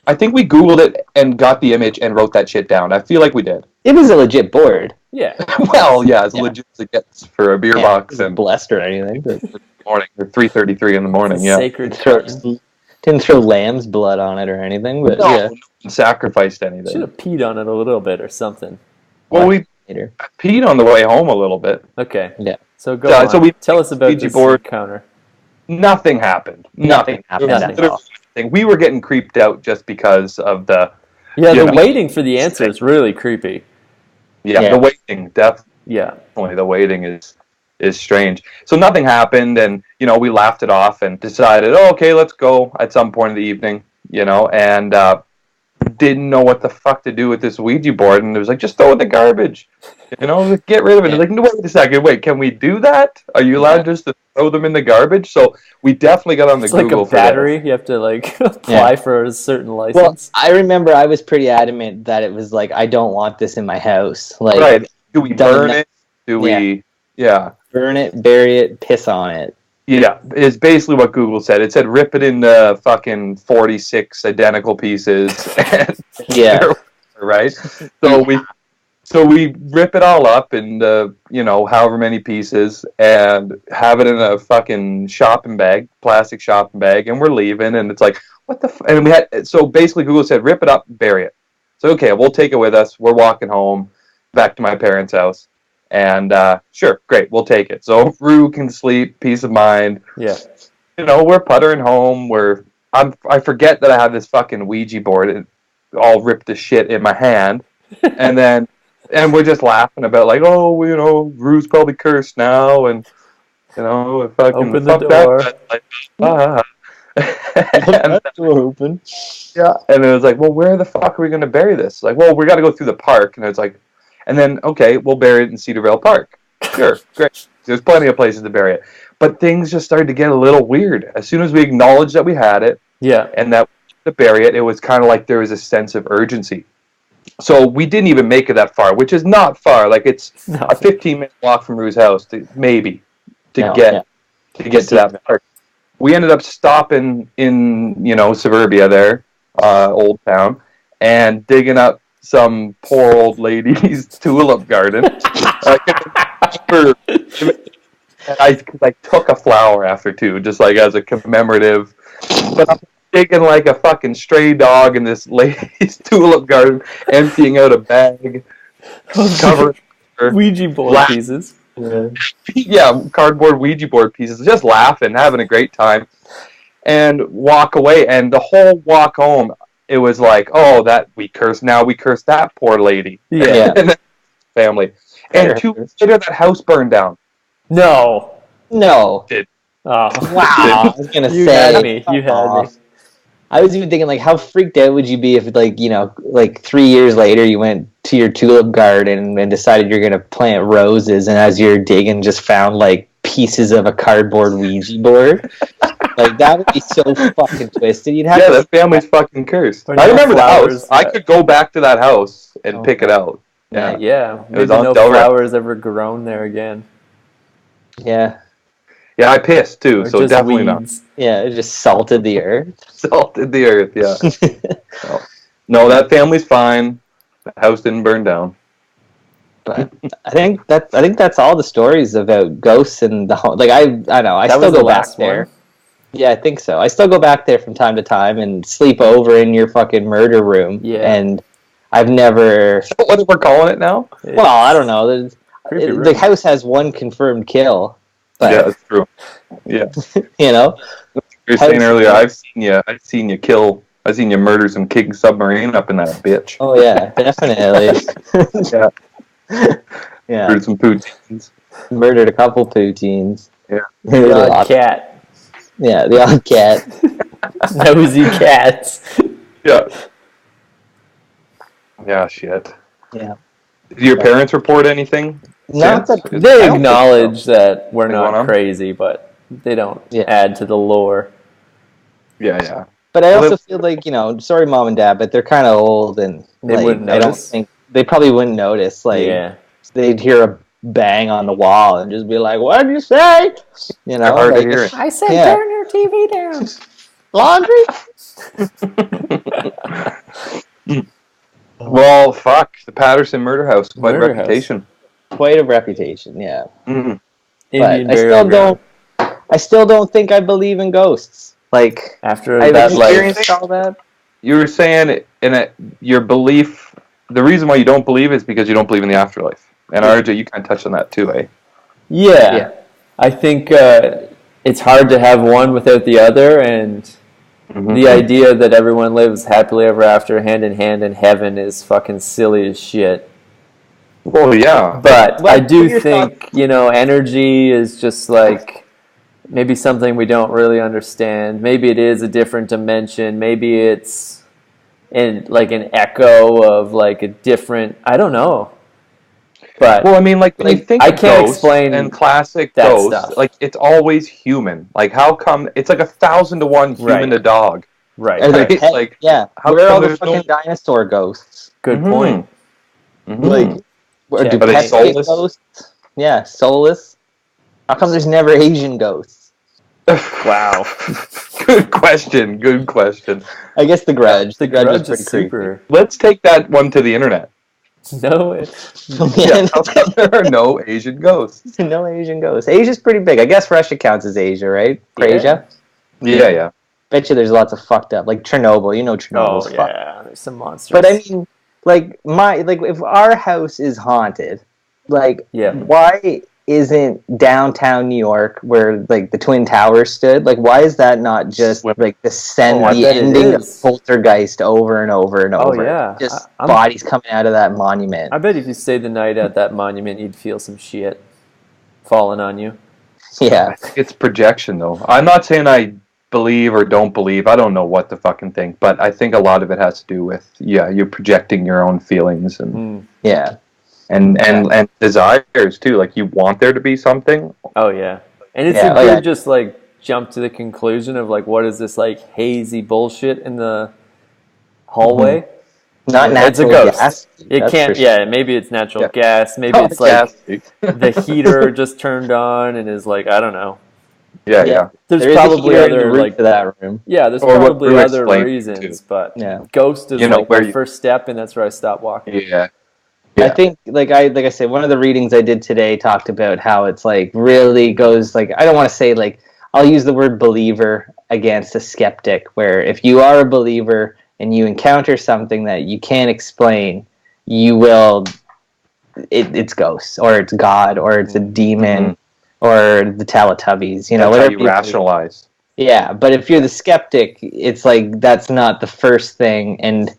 I think we Googled it and got the image and wrote that shit down. I feel like we did. It was a legit board. Yeah. Well, yeah, as Yeah. legit as it gets for a beer Yeah, box it wasn't and blessed or anything. But morning or 3:33 in the morning. Yeah, Sacred didn't throw lamb's blood on it or anything. But no, yeah, no one sacrificed Should anything. have peed on it a little bit or something. Well, we later. peed on the way home a little bit. Okay. Yeah. So go on. So we Tell us about Ouija this board. encounter. Nothing happened. Nothing happened Nothing. at all. Nothing. We were getting creeped out just because of the Yeah, You the know. waiting for the answer is really creepy. Yeah. the waiting. Definitely, Yeah. the waiting is strange. So nothing happened, and we laughed it off and decided, oh, okay, let's go at some point in the evening. And didn't know what the fuck to do with this Ouija board, and it was like, just throw it in the garbage. Get rid of it. Yeah. Like, no, wait a second, wait, can we do that? Are you allowed just to throw them in the garbage? So we definitely got on the It's like Google a for that. battery. You have to like apply for a certain Well, license. I remember I was pretty adamant that it was like I don't want this in my house. Like, Right? Do we done burn that. it? Do we? Yeah. burn it, bury it, piss on it. Yeah, it's basically what Google said. It said rip it into fucking 46 identical pieces. And Yeah. right? So we rip it all up into, however many pieces and have it in a fucking shopping bag, plastic shopping bag, and we're leaving, and it's like, what the and we had so basically Google said rip it up, bury it. So, okay, we'll take it with us. We're walking home back to my parents' house. And sure, great, we'll take it. So Rue can sleep, peace of mind. Yeah. We're puttering home. I forget that I have this fucking Ouija board and all ripped to shit in my hand. And we're just laughing about like, oh, Rue's probably cursed now, and fucking Open the fuck door. that. Like, ah. That door open. Yeah, and it was like, well, where the fuck are we going to bury this? Like, well, we got to go through the park, and it's like, and then okay, we'll bury it in Cedarville Park. Sure, great. There's plenty of places to bury it, but things just started to get a little weird as soon as we acknowledged that we had it. Yeah. And that to bury it, it was kind of like there was a sense of urgency. So we didn't even make it that far, which is not far. Like it's a 15-minute walk from Rue's house to get to that park. We ended up stopping in suburbia there, Old Town, and digging up some poor old lady's tulip garden. I took a flower after two, just like as a commemorative. But I'm digging like a fucking stray dog in this lady's tulip garden, emptying out a bag, covered Ouija board pieces. Yeah, cardboard Ouija board pieces, just laughing, having a great time, and walk away. And the whole walk home, it was like, oh, that we cursed that poor lady. Yeah. And family. And 2 weeks later, that house burned down. No. Did. Oh. Wow. I was going to You say. had me. You had me. I was even thinking, like, how freaked out would you be if, like 3 years later you went to your tulip garden and decided you're going to plant roses, and as you're digging just found, like, pieces of a cardboard Ouija board? Like, that would be so fucking twisted. You'd have that family's fucking cursed. I remember the house. I could go back to that house and pick it out. Yeah. Yeah. It was Maybe on no Delray. flowers ever grown there again. Yeah. Yeah, I pissed too, Or so just definitely weeds. Yeah, it just salted the earth. not. Salted the earth, yeah. No, that family's fine. The house didn't burn down. But I think that's all the stories about ghosts and the home. Like I don't know. I That still was the go back last there. one? Yeah, I think so. I still go back there from time to time and sleep over in your fucking murder room. Yeah. And I've never. What we're calling it now? Well, I don't know. Creepy room. The house has one confirmed kill. But, Yeah, that's true. Yeah. You know. You were saying earlier, I've seen you murder some king submarine up in that bitch. Oh yeah, definitely. Yeah. Yeah. Murdered some poutines. Murdered a couple poutines. Yeah. Murdered a The lot. odd cat. Yeah, the odd cat. Nosy cats. Yeah. Yeah, shit. Yeah. Did your parents report anything? Not since? that I They don't think acknowledge so. that we're They not wanna? crazy, but they don't Yeah. add to the lore. Yeah. But I Well, also feel like, sorry mom and dad, but they're kind of old and They wouldn't I don't notice? think they probably wouldn't notice. Like Yeah. they'd hear a bang on the wall and just be like, "What did you say?" They're hard to like, hear it. I said Yeah. turn your TV down. laundry. Well, fuck. The Patterson murder house. Quite Murder a reputation. Quite a reputation, yeah. Mhm. Indian But burial I still don't think I believe in ghosts. Like After I've that, like, experienced all that. You were saying your belief, the reason why you don't believe is because you don't believe in the afterlife. And RJ, you kind of touched on that too, eh? yeah. I think it's hard to have one without the other, and the idea that everyone lives happily ever after, hand in heaven, is fucking silly as shit. Well, yeah. But What I are do your think, energy is just like maybe something we don't really understand. Maybe it is a different dimension. Maybe it's like an echo of like a different, I don't know. But Well, I mean, like when you think I of can't ghosts explain and classic that ghosts, stuff. like it's always human. Like how come it's like 1,000 to 1 human Right. to dog? right, Or Right. the pet- Like, yeah. how Where are all come the there's fucking no- dinosaur ghosts? good Mhm. point. Mhm. Like, Yeah, do but pets they get soulless? ghosts? Yeah, soulless. How come there's never Asian ghosts? Wow. Good question. Good question. I guess the Grudge. The Grudge Grudge is pretty is super. Let's take that one to the internet. No, creepy. Yeah, how come there are no Asian ghosts? No Asian ghosts. Asia's pretty big. I guess Russia counts as Asia, right? For Yeah. Asia. Yeah. Bet you there's lots of fucked up, like Chernobyl. You know oh Chernobyl's fucked. yeah, there's some monsters. But I mean, like if our house is haunted, like Yeah. why isn't downtown New York where like the Twin Towers stood? Like why is that not just like the I bet it ending of is. Poltergeist over and over and Oh over? yeah. Just bodies coming out of that monument. I bet if you stayed the night at that monument, you'd feel some shit falling on you. Yeah. I think it's projection, though. I'm not saying I believe or don't believe. I don't know what to fucking think, but I think a lot of it has to do with you're projecting your own feelings and Yeah. and desires too. Like you want there to be something. Oh yeah, and it's a good just like jump to the conclusion of like what is this like hazy bullshit in the hallway? Not natural gas. It can't. Yeah, maybe it's natural gas. Maybe it's like the heater just turned on and is like I don't know. Yeah. There's probably other like that room. Yeah, there's probably other reasons, but ghost is like my first step, and that's where I stopped walking. Yeah. I think like I said, one of the readings I did today talked about how it's like really goes like I don't want to say like I'll use the word believer against a skeptic, where if you are a believer and you encounter something that you can't explain, you will it's ghosts or it's God or it's a demon or the Teletubbies, you know, that's whatever how you rationalize. Yeah, but if you're the skeptic, it's like that's not the first thing, and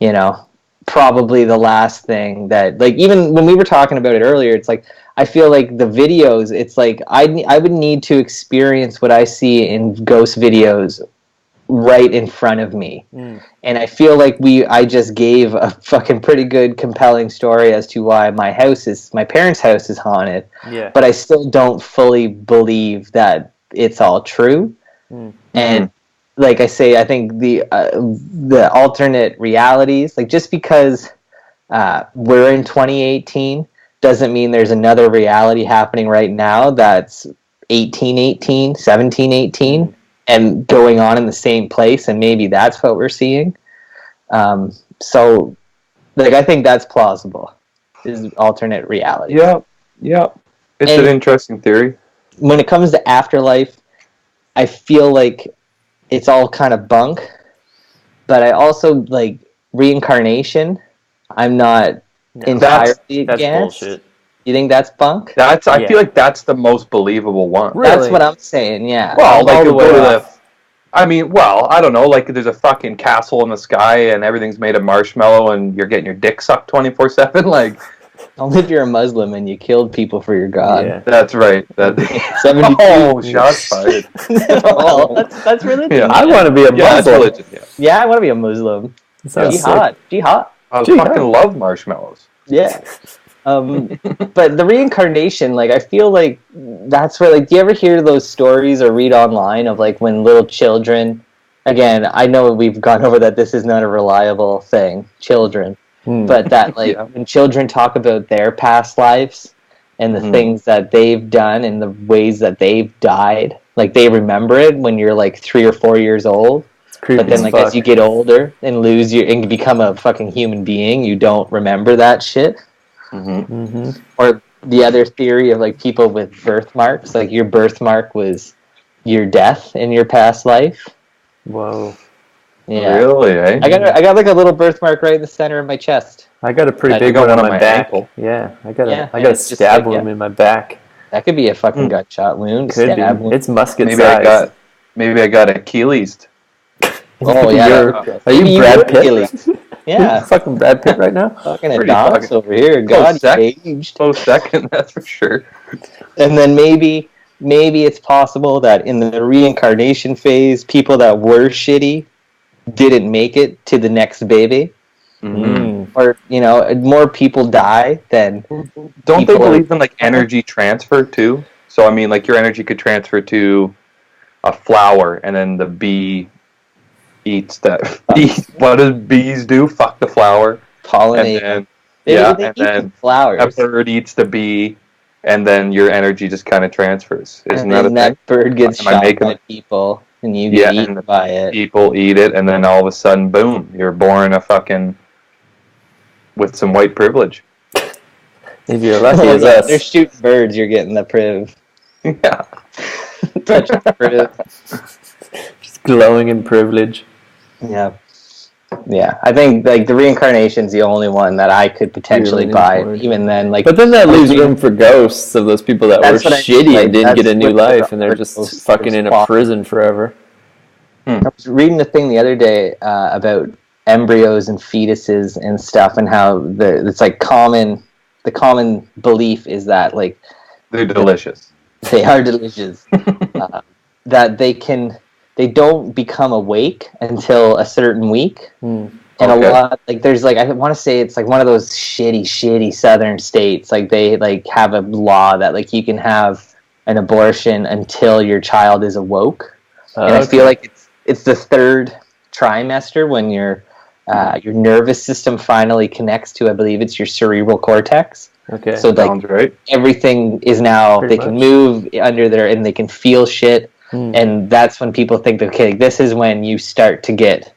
you know, probably the last thing that like even when we were talking about it earlier, it's like I feel like the videos, it's like I would need to experience what I see in ghost videos right in front of me. And I feel like I just gave a fucking pretty good compelling story as to why my parents' house is haunted. Yeah. But I still don't fully believe that it's all true. And like I say, I think the alternate realities, like just because we're in 2018 doesn't mean there's another reality happening right now that's 1818, 1718 and going on in the same place, and maybe that's what we're seeing. So like I think that's plausible, is alternate reality. Yeah. It's an interesting theory. When it comes to afterlife, I feel like it's all kind of bunk, but I also like reincarnation. I'm not entirely against. That's bullshit. You think that's bunk? I feel like that's the most believable one. Really? That's what I'm saying. Yeah. Well, like go to the. I mean, well, I don't know. Like, there's a fucking castle in the sky, and everything's made of marshmallow, and you're getting your dick sucked 24/7. Like, only if you're a Muslim and you killed people for your god. Yeah. That's right. 72. Oh, shots fired. Well, that's religion. Yeah. I want to be a Muslim. Religion, yeah, I want to be a Muslim. Jihad. I fucking love marshmallows. Yeah. But the reincarnation, like, I feel like that's where, like, do you ever hear those stories or read online of, like, when little children, again, I know we've gone over that this is not a reliable thing, children, but that, like, when children talk about their past lives and the things that they've done and the ways that they've died, like, they remember it when you're, like, 3 or 4 years old. But then, like, as you get older and and become a fucking human being, you don't remember that shit. Or the other theory of like people with birthmarks, like your birthmark was your death in your past life. Whoa. Yeah. Really, eh? I got like a little birthmark right in the center of my chest. I got a pretty big one on my back. Ankle. Yeah, I got a stab wound in my back. That could be a fucking gunshot wound. Could be. Wound. It's musket maybe size. Maybe I got Achilles. Oh yeah. Are you Brad Pitt? Yeah. Fucking Brad Pitt right now? Fucking Adonis over here. God, aged. Close second, that's for sure. And then maybe it's possible that in the reincarnation phase, people that were shitty didn't make it to the next baby. Or, you know, more people die than... Don't they believe in, like, energy transfer, too? So, I mean, like, your energy could transfer to a flower, and then the bee... eats that. What does bees do? Fuck the flower. Pollinate. And then, and then flowers. A bird eats the bee, and then your energy just kind of transfers. Isn't that bird gets shot by people, and you get eaten by it. People eat it, and then all of a sudden, boom, you're born with some white privilege. If you're lucky as us. They're shooting birds, you're getting the priv. Yeah. Touching the priv. Just glowing in privilege. Yeah. Yeah, I think like the reincarnation's the only one that I could potentially buy. Even then, like, but then that leaves room for ghosts of those people that were shitty and didn't get a new life, and they're just fucking in a prison forever. I was reading a thing the other day about embryos and fetuses and stuff, and how it's like the common belief is that like they're delicious. They are delicious. That they don't become awake until a certain week. And a lot, like, there's like, I want to say it's like one of those shitty southern states. Like, they like have a law that like you can have an abortion until your child is awoke. And I feel like it's the third trimester when your nervous system finally connects to, I believe it's your cerebral cortex. Okay, so like right. Everything is now Pretty much. Can move under there and they can feel shit. And that's when people think, okay, this is when you start to get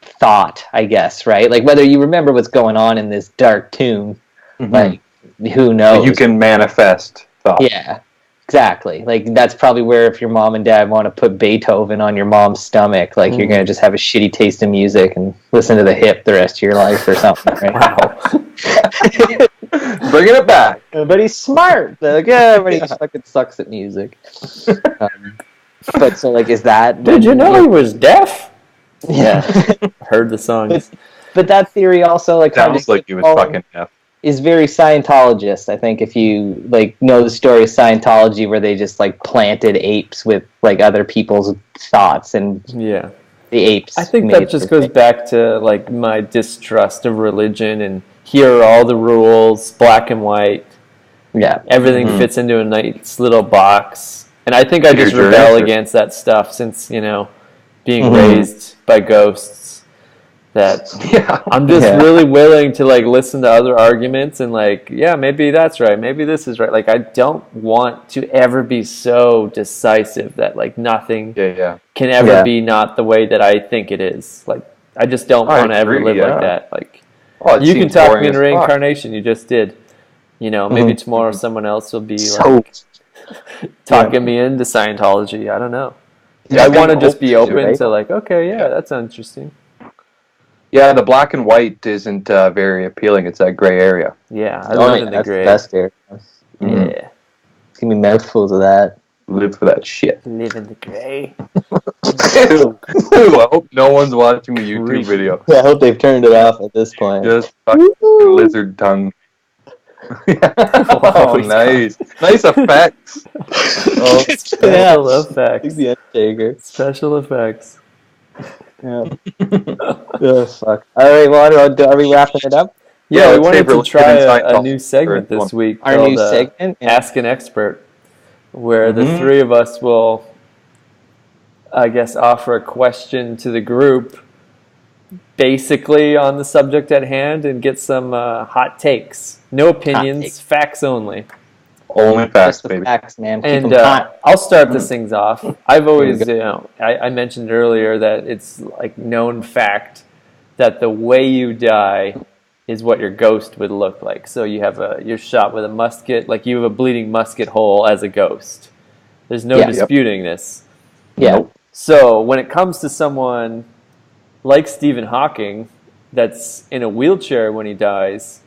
thought, I guess, right? Like, whether you remember what's going on in this dark tomb, like, who knows? You can manifest thought. Yeah, exactly. Like, that's probably where, if your mom and dad want to put Beethoven on your mom's stomach, like, you're going to just have a shitty taste in music and listen to the hip the rest of your life or something, right? Wow. Bringing it back. But he's smart. Like, yeah, everybody fucking sucks at music. But so, like, is that... Did you know he was deaf? Yeah. Heard the songs. But that theory also, like... Sounds like he was fucking deaf. Is very Scientologist. I think if you, like, know the story of Scientology, where they just, like, planted apes with, like, other people's thoughts, and yeah, the apes... I think that just goes back to, like, my distrust of religion, and here are all the rules, black and white. Yeah. Everything fits into a nice little box. And I think I just rebel against that stuff since, you know, being raised by ghosts. That I'm just really willing to, like, listen to other arguments and, like, yeah, maybe that's right, maybe this is right. Like, I don't want to ever be so decisive that, like, nothing can ever be not the way that I think it is. Like, I just don't want to ever live like that. Like, you can talk me into reincarnation, you just did. You know, maybe tomorrow someone else will be, like, talking me into Scientology. I don't know. I want to just be open to, like, okay, that's interesting. Yeah, the black and white isn't very appealing. It's that gray area. Yeah, I love the gray. That's the best area. Yeah. Give me mouthfuls of that. Live for that shit. Live in the gray. Ew, I hope no one's watching the YouTube video. Yeah, I hope they've turned it off at this point. Just fucking lizard tongue. Oh, nice. Nice effects. Special effects. The Undertaker. Special effects. Yeah. Oh, fuck. All right, well, are we wrapping it up? Yeah, we wanted to try a new segment this week. Our new segment? Ask an Expert, where the three of us will, I guess, offer a question to the group basically on the subject at hand and get some hot takes. No opinions, facts only. Only facts, baby. Facts, man. And I'll start this things off. I've always, I mentioned earlier that it's like known fact that the way you die is what your ghost would look like. So you're shot with a musket, like you have a bleeding musket hole as a ghost. There's no disputing this. Yeah. Nope. So when it comes to someone like Stephen Hawking that's in a wheelchair when he dies,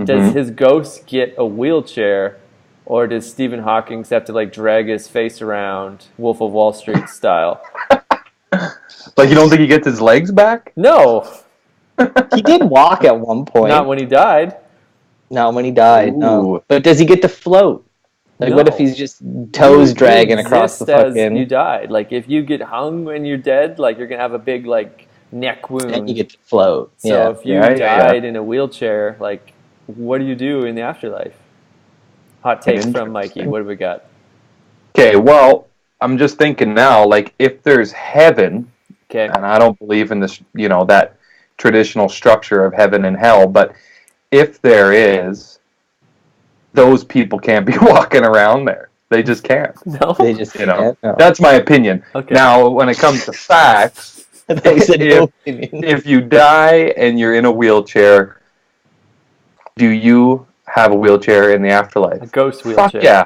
does his ghost get a wheelchair, or does Stephen Hawking have to, like, drag his face around Wolf of Wall Street style? Like, you don't think he gets his legs back? No. He did walk at one point. Not when he died. Not when he died, no. But does he get to float? Like, what if he's just toes dragging across the fucking... You died. Like, if you get hung when you're dead, like, you're going to have a big, like, neck wound. And you get to float. So if you died in a wheelchair, like, what do you do in the afterlife? Hot take from Mikey. What do we got? Okay, well, I'm just thinking now, like, if there's heaven, and I don't believe in this, you know, that traditional structure of heaven and hell, but if there is, those people can't be walking around there. They just can't. No, they just can't. No. That's my opinion. Okay. Now, when it comes to facts, if you die and you're in a wheelchair, do you have a wheelchair in the afterlife? A ghost wheelchair. Fuck yeah.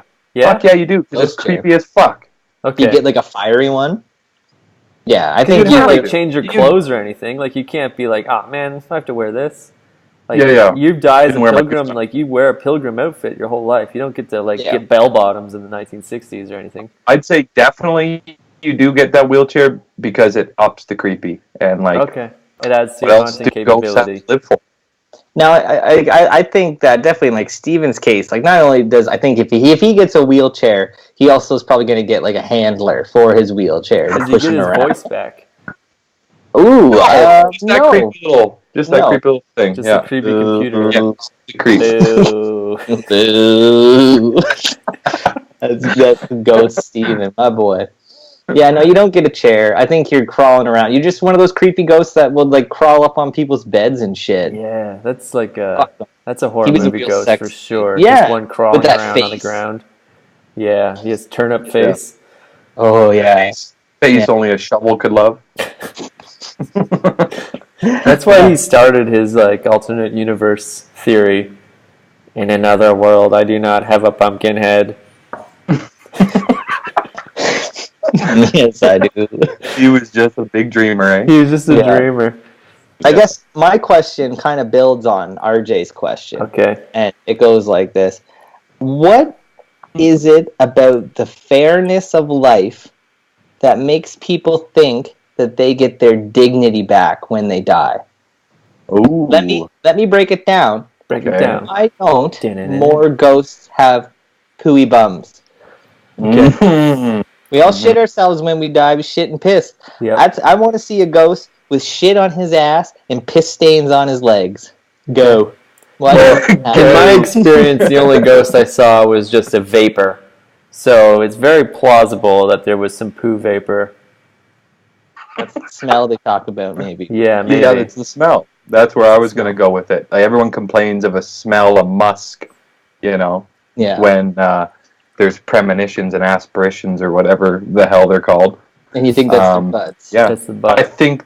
Fuck yeah, you do. It's creepy as fuck. Okay. Do you get like a fiery one? Yeah, I You think can't have like to. change your You- clothes or anything. Like you can't be like, oh man, I have to wear this. Like Yeah. you die as a Didn't wear my pilgrim. custom. Like you wear a pilgrim outfit your whole life. You don't get to like Yeah. get bell bottoms in the 1960s or anything. I'd say definitely you do get that wheelchair because it ups the creepy and like Okay, it adds to what your else haunting do ghosts have capability. to live for? Now, I think that definitely in like Steven's case, like not only does I think if he gets a wheelchair, he also is probably going to get like a handler for his wheelchair to Does he push get him his around. voice back? Ooh, Just that no, creepy little, No. creepy little thing. Just yeah, a creepy computer. yeah, the creep. Boo. Boo. That's Ghost Steven, my boy. Yeah, no, you don't get a chair. I think you're crawling around. You're just one of those creepy ghosts that would like crawl up on people's beds and shit. Yeah, that's like Fuck them. that's a horror He was a movie real ghost sex for dude. sure. Yeah, Just one crawling with that around on the face. ground. Yeah, he has turnip face. Oh yeah. Face only a shovel could love. That's why he started his like alternate universe theory. In another world, I do not have a pumpkin head. Yes, I do. He was just a big dreamer, eh? He was just a Yeah. dreamer. I guess my question kind of builds on RJ's question. Okay. And it goes like this. What is it about the fairness of life that makes people think that they get their dignity back when they die? Ooh. Let me break it down. Break it Okay. down. Why don't Dun-dun-dun. more ghosts have pooey bums? Mhm. We all shit ourselves when we die. We shit and piss. Yep. I want to see a ghost with shit on his ass and piss stains on his legs. Go. Why don't we have In my it? experience, the only ghost I saw was just a vapor. So it's very plausible that there was some poo vapor. That's the smell they talk about, maybe. Yeah, maybe. Yeah, that's the smell. That's where I was going to go with it. Like, everyone complains of a smell of musk, Yeah. when there's premonitions and aspirations or whatever the hell they're called. And you think that's their butts? Yeah, That's the butt. I think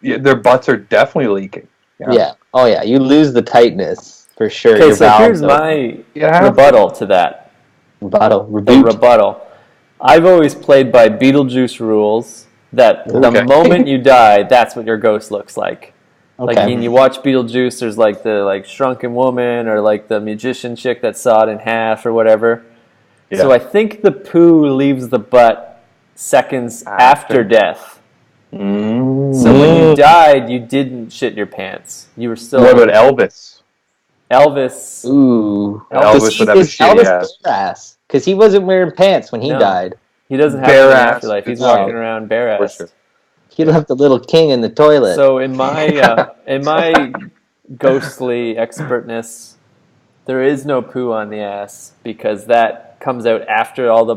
their butts are definitely leaking. Yeah. Oh, yeah. You lose the tightness, for sure. Okay, Your so here's valves my Yeah. rebuttal to that. Rebuttal. The Reboot. rebuttal. I've always played by Beetlejuice rules that the Okay. moment you die, that's what your ghost looks like. Like Okay. when you watch Beetlejuice, there's like the like shrunken woman or like the magician chick that sawed in half or whatever. Yeah. So I think the poo leaves the butt seconds after death. Mm. So when you died, you didn't shit your pants. You were still What about Elvis? Elvis. Ooh. Elvis would have a shitty Elvis ass. bare ass. Because he wasn't wearing pants when he No. died. He doesn't have Bare an ass, afterlife. He's good walking shit. around bare For ass. sure. He left the little king in the toilet. So in my ghostly expertness, there is no poo on the ass because that comes out after all the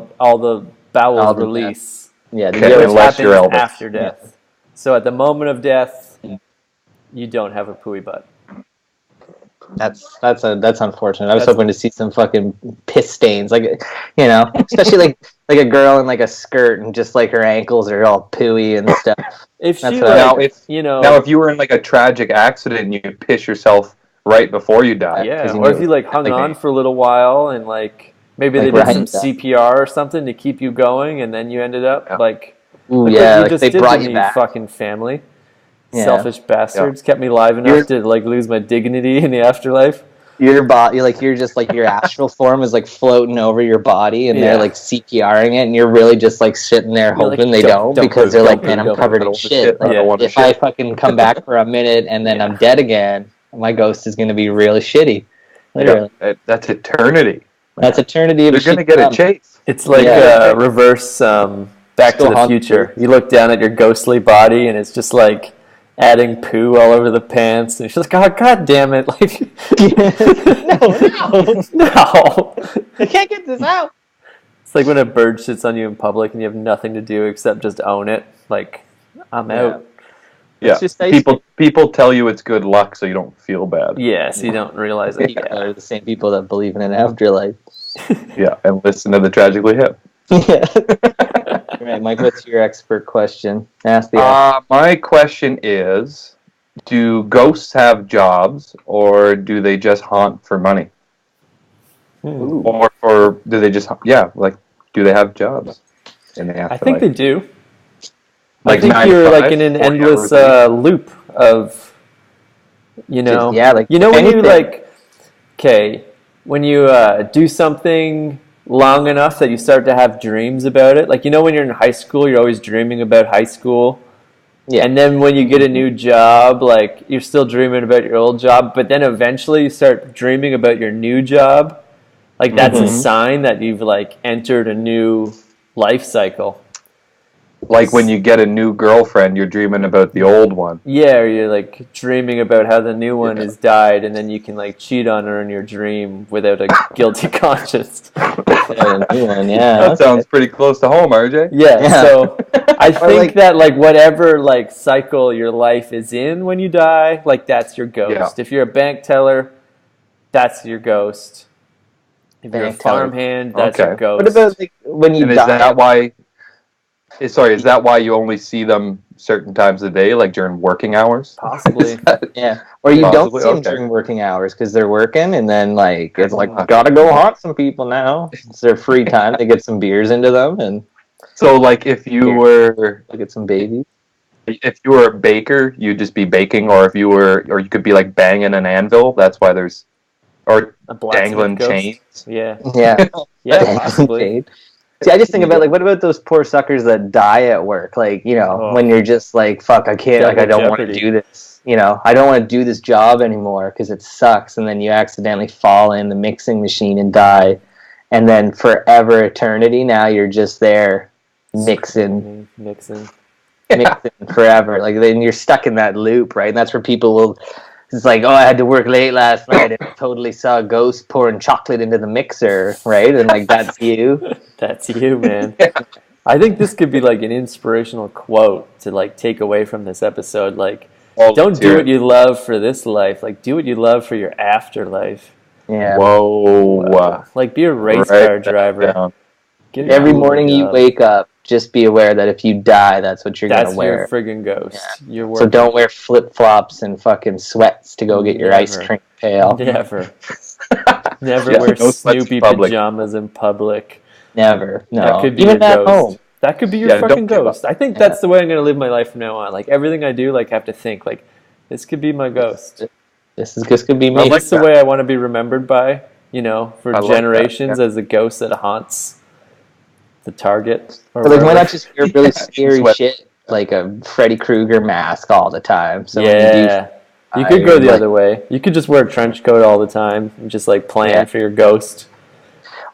bowels All the release. yeah, the Okay, urine- unless you're happens Elvis. after death. So at the moment of death, you don't have a pooey butt. That's unfortunate. I was That's- hoping to see some fucking piss stains, like especially like a girl in like a skirt and just like her ankles are all pooey and stuff. If That's she what I- like, Now, if you were in like a tragic accident and you piss yourself right before you die, yeah, 'cause you or if knew- you like hung on for a little while and like maybe Like they did Ryan some died. CPR or something to keep you going, and then you ended up like. Ooh, Look yeah, what you like just they did brought to you me, back. fucking family. Yeah. Selfish bastards. Kept me alive enough to like lose my dignity in the afterlife. Your body, like you're just like your astral form is like floating over your body, and they're Yeah. like CPRing it, and you're really just like sitting there You're like, hoping they don't don't because poop, they're don't like, man, poop, I'm don't covered poop. in I don't shit. wanna Like, Yeah. want to if I shit. fucking come back for a minute and then I'm dead again, my ghost is gonna be really shitty. Literally, That's eternity. that's eternity of They're a gonna shit get a dump. chase. It's like Yeah. reverse Back Still to the haunt Future. you. You look down at your ghostly body and it's just like adding poo all over the pants. And it's just like, God damn it. Like, No. no. I can't get this out. It's like when a bird shits on you in public and you have nothing to do except just own it. Like, I'm out. Yeah, It's just nice people tell you it's good luck, so you don't feel bad. Yes, you don't realize it. people are the same people that believe in an afterlife. Yeah, and listen to the Tragically Hip. Yeah. Right, Mike, what's your expert question? Ask the My question is, do ghosts have jobs, or do they just haunt for money? Or do they just, do they have jobs in the afterlife? I think they do. I think 9 to you're like 5, in an 40 endless hours loop of, you know, like you know when you anything. like, okay, when you do something long enough that you start to have dreams about it. Like, you know, when you're in high school, you're always dreaming about high school. Yeah. And then when you get a new job, like, you're still dreaming about your old job, but then eventually you start dreaming about your new job. Like, that's a sign that you've, like, entered a new life cycle. Like when you get a new girlfriend, you're dreaming about the old one. Yeah, or you're, like, dreaming about how the new one Yeah. has died, and then you can, like, cheat on her in your dream without a guilty conscience. A new one, yeah. That sounds pretty close to home, RJ. Yeah, so I think like- that, like, whatever, like, cycle your life is in when you die, like, that's your ghost. Yeah. If you're a bank teller, that's your ghost. If you're a Bank teller. farmhand, that's your Okay. ghost. What about like when you And is die? that why? Sorry, is that why you only see them certain times of the day, like during working hours? Possibly. Yeah, or you don't Possibly, see them okay. during working hours because they're working, and then like it's like Okay. gotta go haunt some people now. It's their free time to get some beers into them and So, like, if you were get some babies. a baker, you'd just be baking, or or you could be like banging an anvil. That's why there's, or A blacksmith dangling ghost. chains. Yeah. Yeah, Yeah, possibly. Jade. See, I just think about like, what about those poor suckers that die at work? Like, you know, Oh. when you're just like, fuck, I can't, like, I Double don't want to jeopardy. do this. You know, I don't want to do this job anymore because it sucks. And then you accidentally fall in the mixing machine and die. And then forever, eternity, now you're just there mixing forever. Like, then you're stuck in that loop, right? And that's where people will. It's like, oh, I had to work late last night and I totally saw a ghost pouring chocolate into the mixer, right? And like, that's you. That's you, man. I think this could be like an inspirational quote to like take away from this episode. Like, don't do what you love for this life. Like, do what you love for your afterlife. Yeah. Whoa. Like, be a race Write car that driver. down. Get a Every cool morning you job. wake up, just be aware that if you die, that's what you're That's gonna wear. your friggin' ghost. Yeah. You're So don't wear flip flops and fucking sweats to go get your ice Never. cream pail. Never. Never Yeah, wear no sweats in Snoopy public. pajamas in public. Never. No. That could be Even your at ghost. home. That could be your Yeah, fucking don't give ghost. up. I think that's the way I'm gonna live my life from now on. Like, everything I do, like, I have to think like, this could be my ghost. This could be me. I like This is the that. way I want to be remembered by, you know, for I like that, generations yeah. as the ghost that haunts the target. Or But like, why wherever. not just wear really scary Sweat. shit like a Freddy Krueger mask all the time? So when you Yeah. do, You could go the like- other way. You could just wear a trench coat all the time and just like plan Yeah. for your ghost.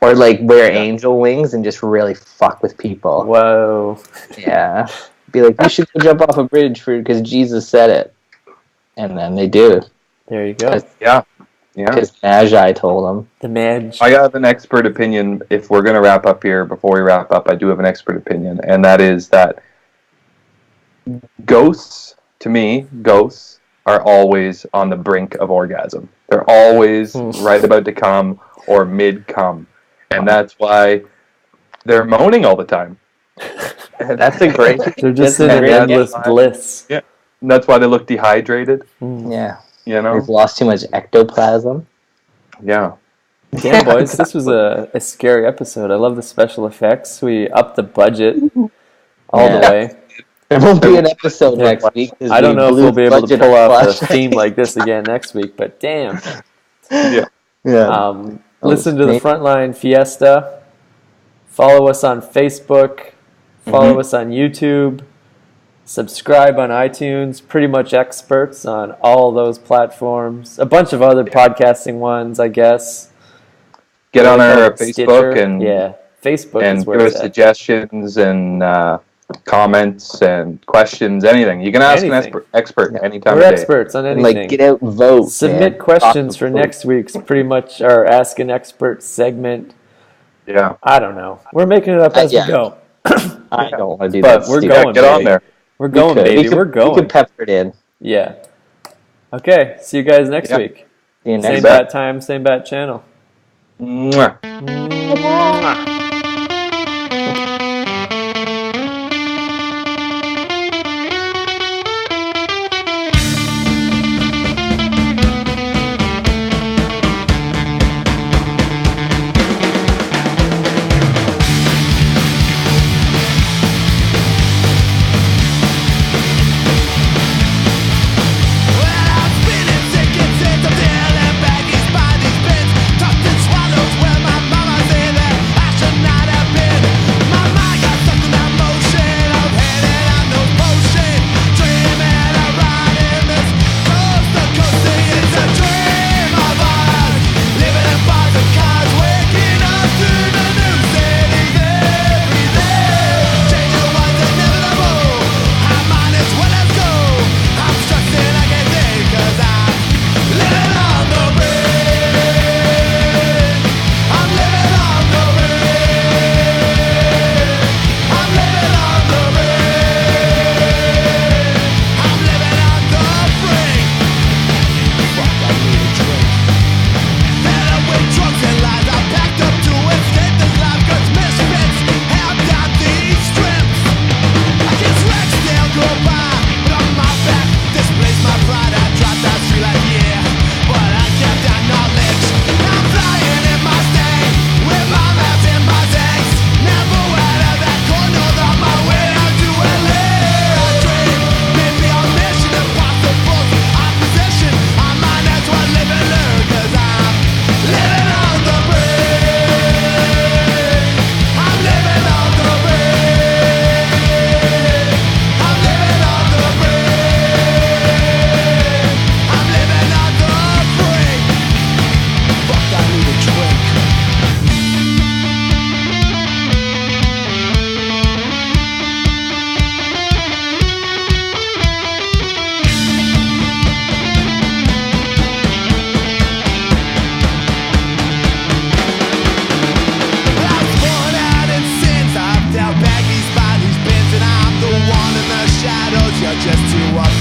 or like wear angel wings and just really fuck with people. Whoa. Yeah. Be like, you should go jump off a bridge because Jesus said it, and then they do There you go. Yeah. because Magi told them. The man. I have an expert opinion. If we're going to wrap up here, before we wrap up, I do have an expert opinion, and that is that ghosts, to me, ghosts are always on the brink of orgasm. They're always right about to come or mid-come, and that's why they're moaning all the time. That's a great. They're just that's in a an great- endless bliss. And that's why they look dehydrated, Yeah, you know? they've lost too much ectoplasm. Yeah. Damn, boys, this was a scary episode. I love the special effects. We upped the budget all the Yeah. way. There won't be an episode Yeah. next week. 'cause I don't we know if blew we'll be able to budget pull on off a Flash. theme like this again next week, but damn. Yeah. Yeah. Listen to the neat. Frontline Fiesta. Follow us on Facebook. Follow us on YouTube. Subscribe on iTunes. Pretty much experts on all those platforms. A bunch of other podcasting ones, I guess. Get on our Stitcher. Facebook and Facebook is and where give it's us at. suggestions and comments and questions, anything. You can ask Anything. an expert anytime We're of day. experts on And, anything. like, get out and vote. Submit man. questions for Talk to next week's pretty much our Ask an Expert segment. Yeah. I don't know. We're making it up as yeah. we go. I don't want to do But that. we're Steve. going. Get on baby. there. We're going, We baby. could- We're going. We could pepper it in. Yeah. Okay. See you guys next Yeah. week. See you Same next bat time, same bat channel. Mwah. Mwah.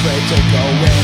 afraid to go in.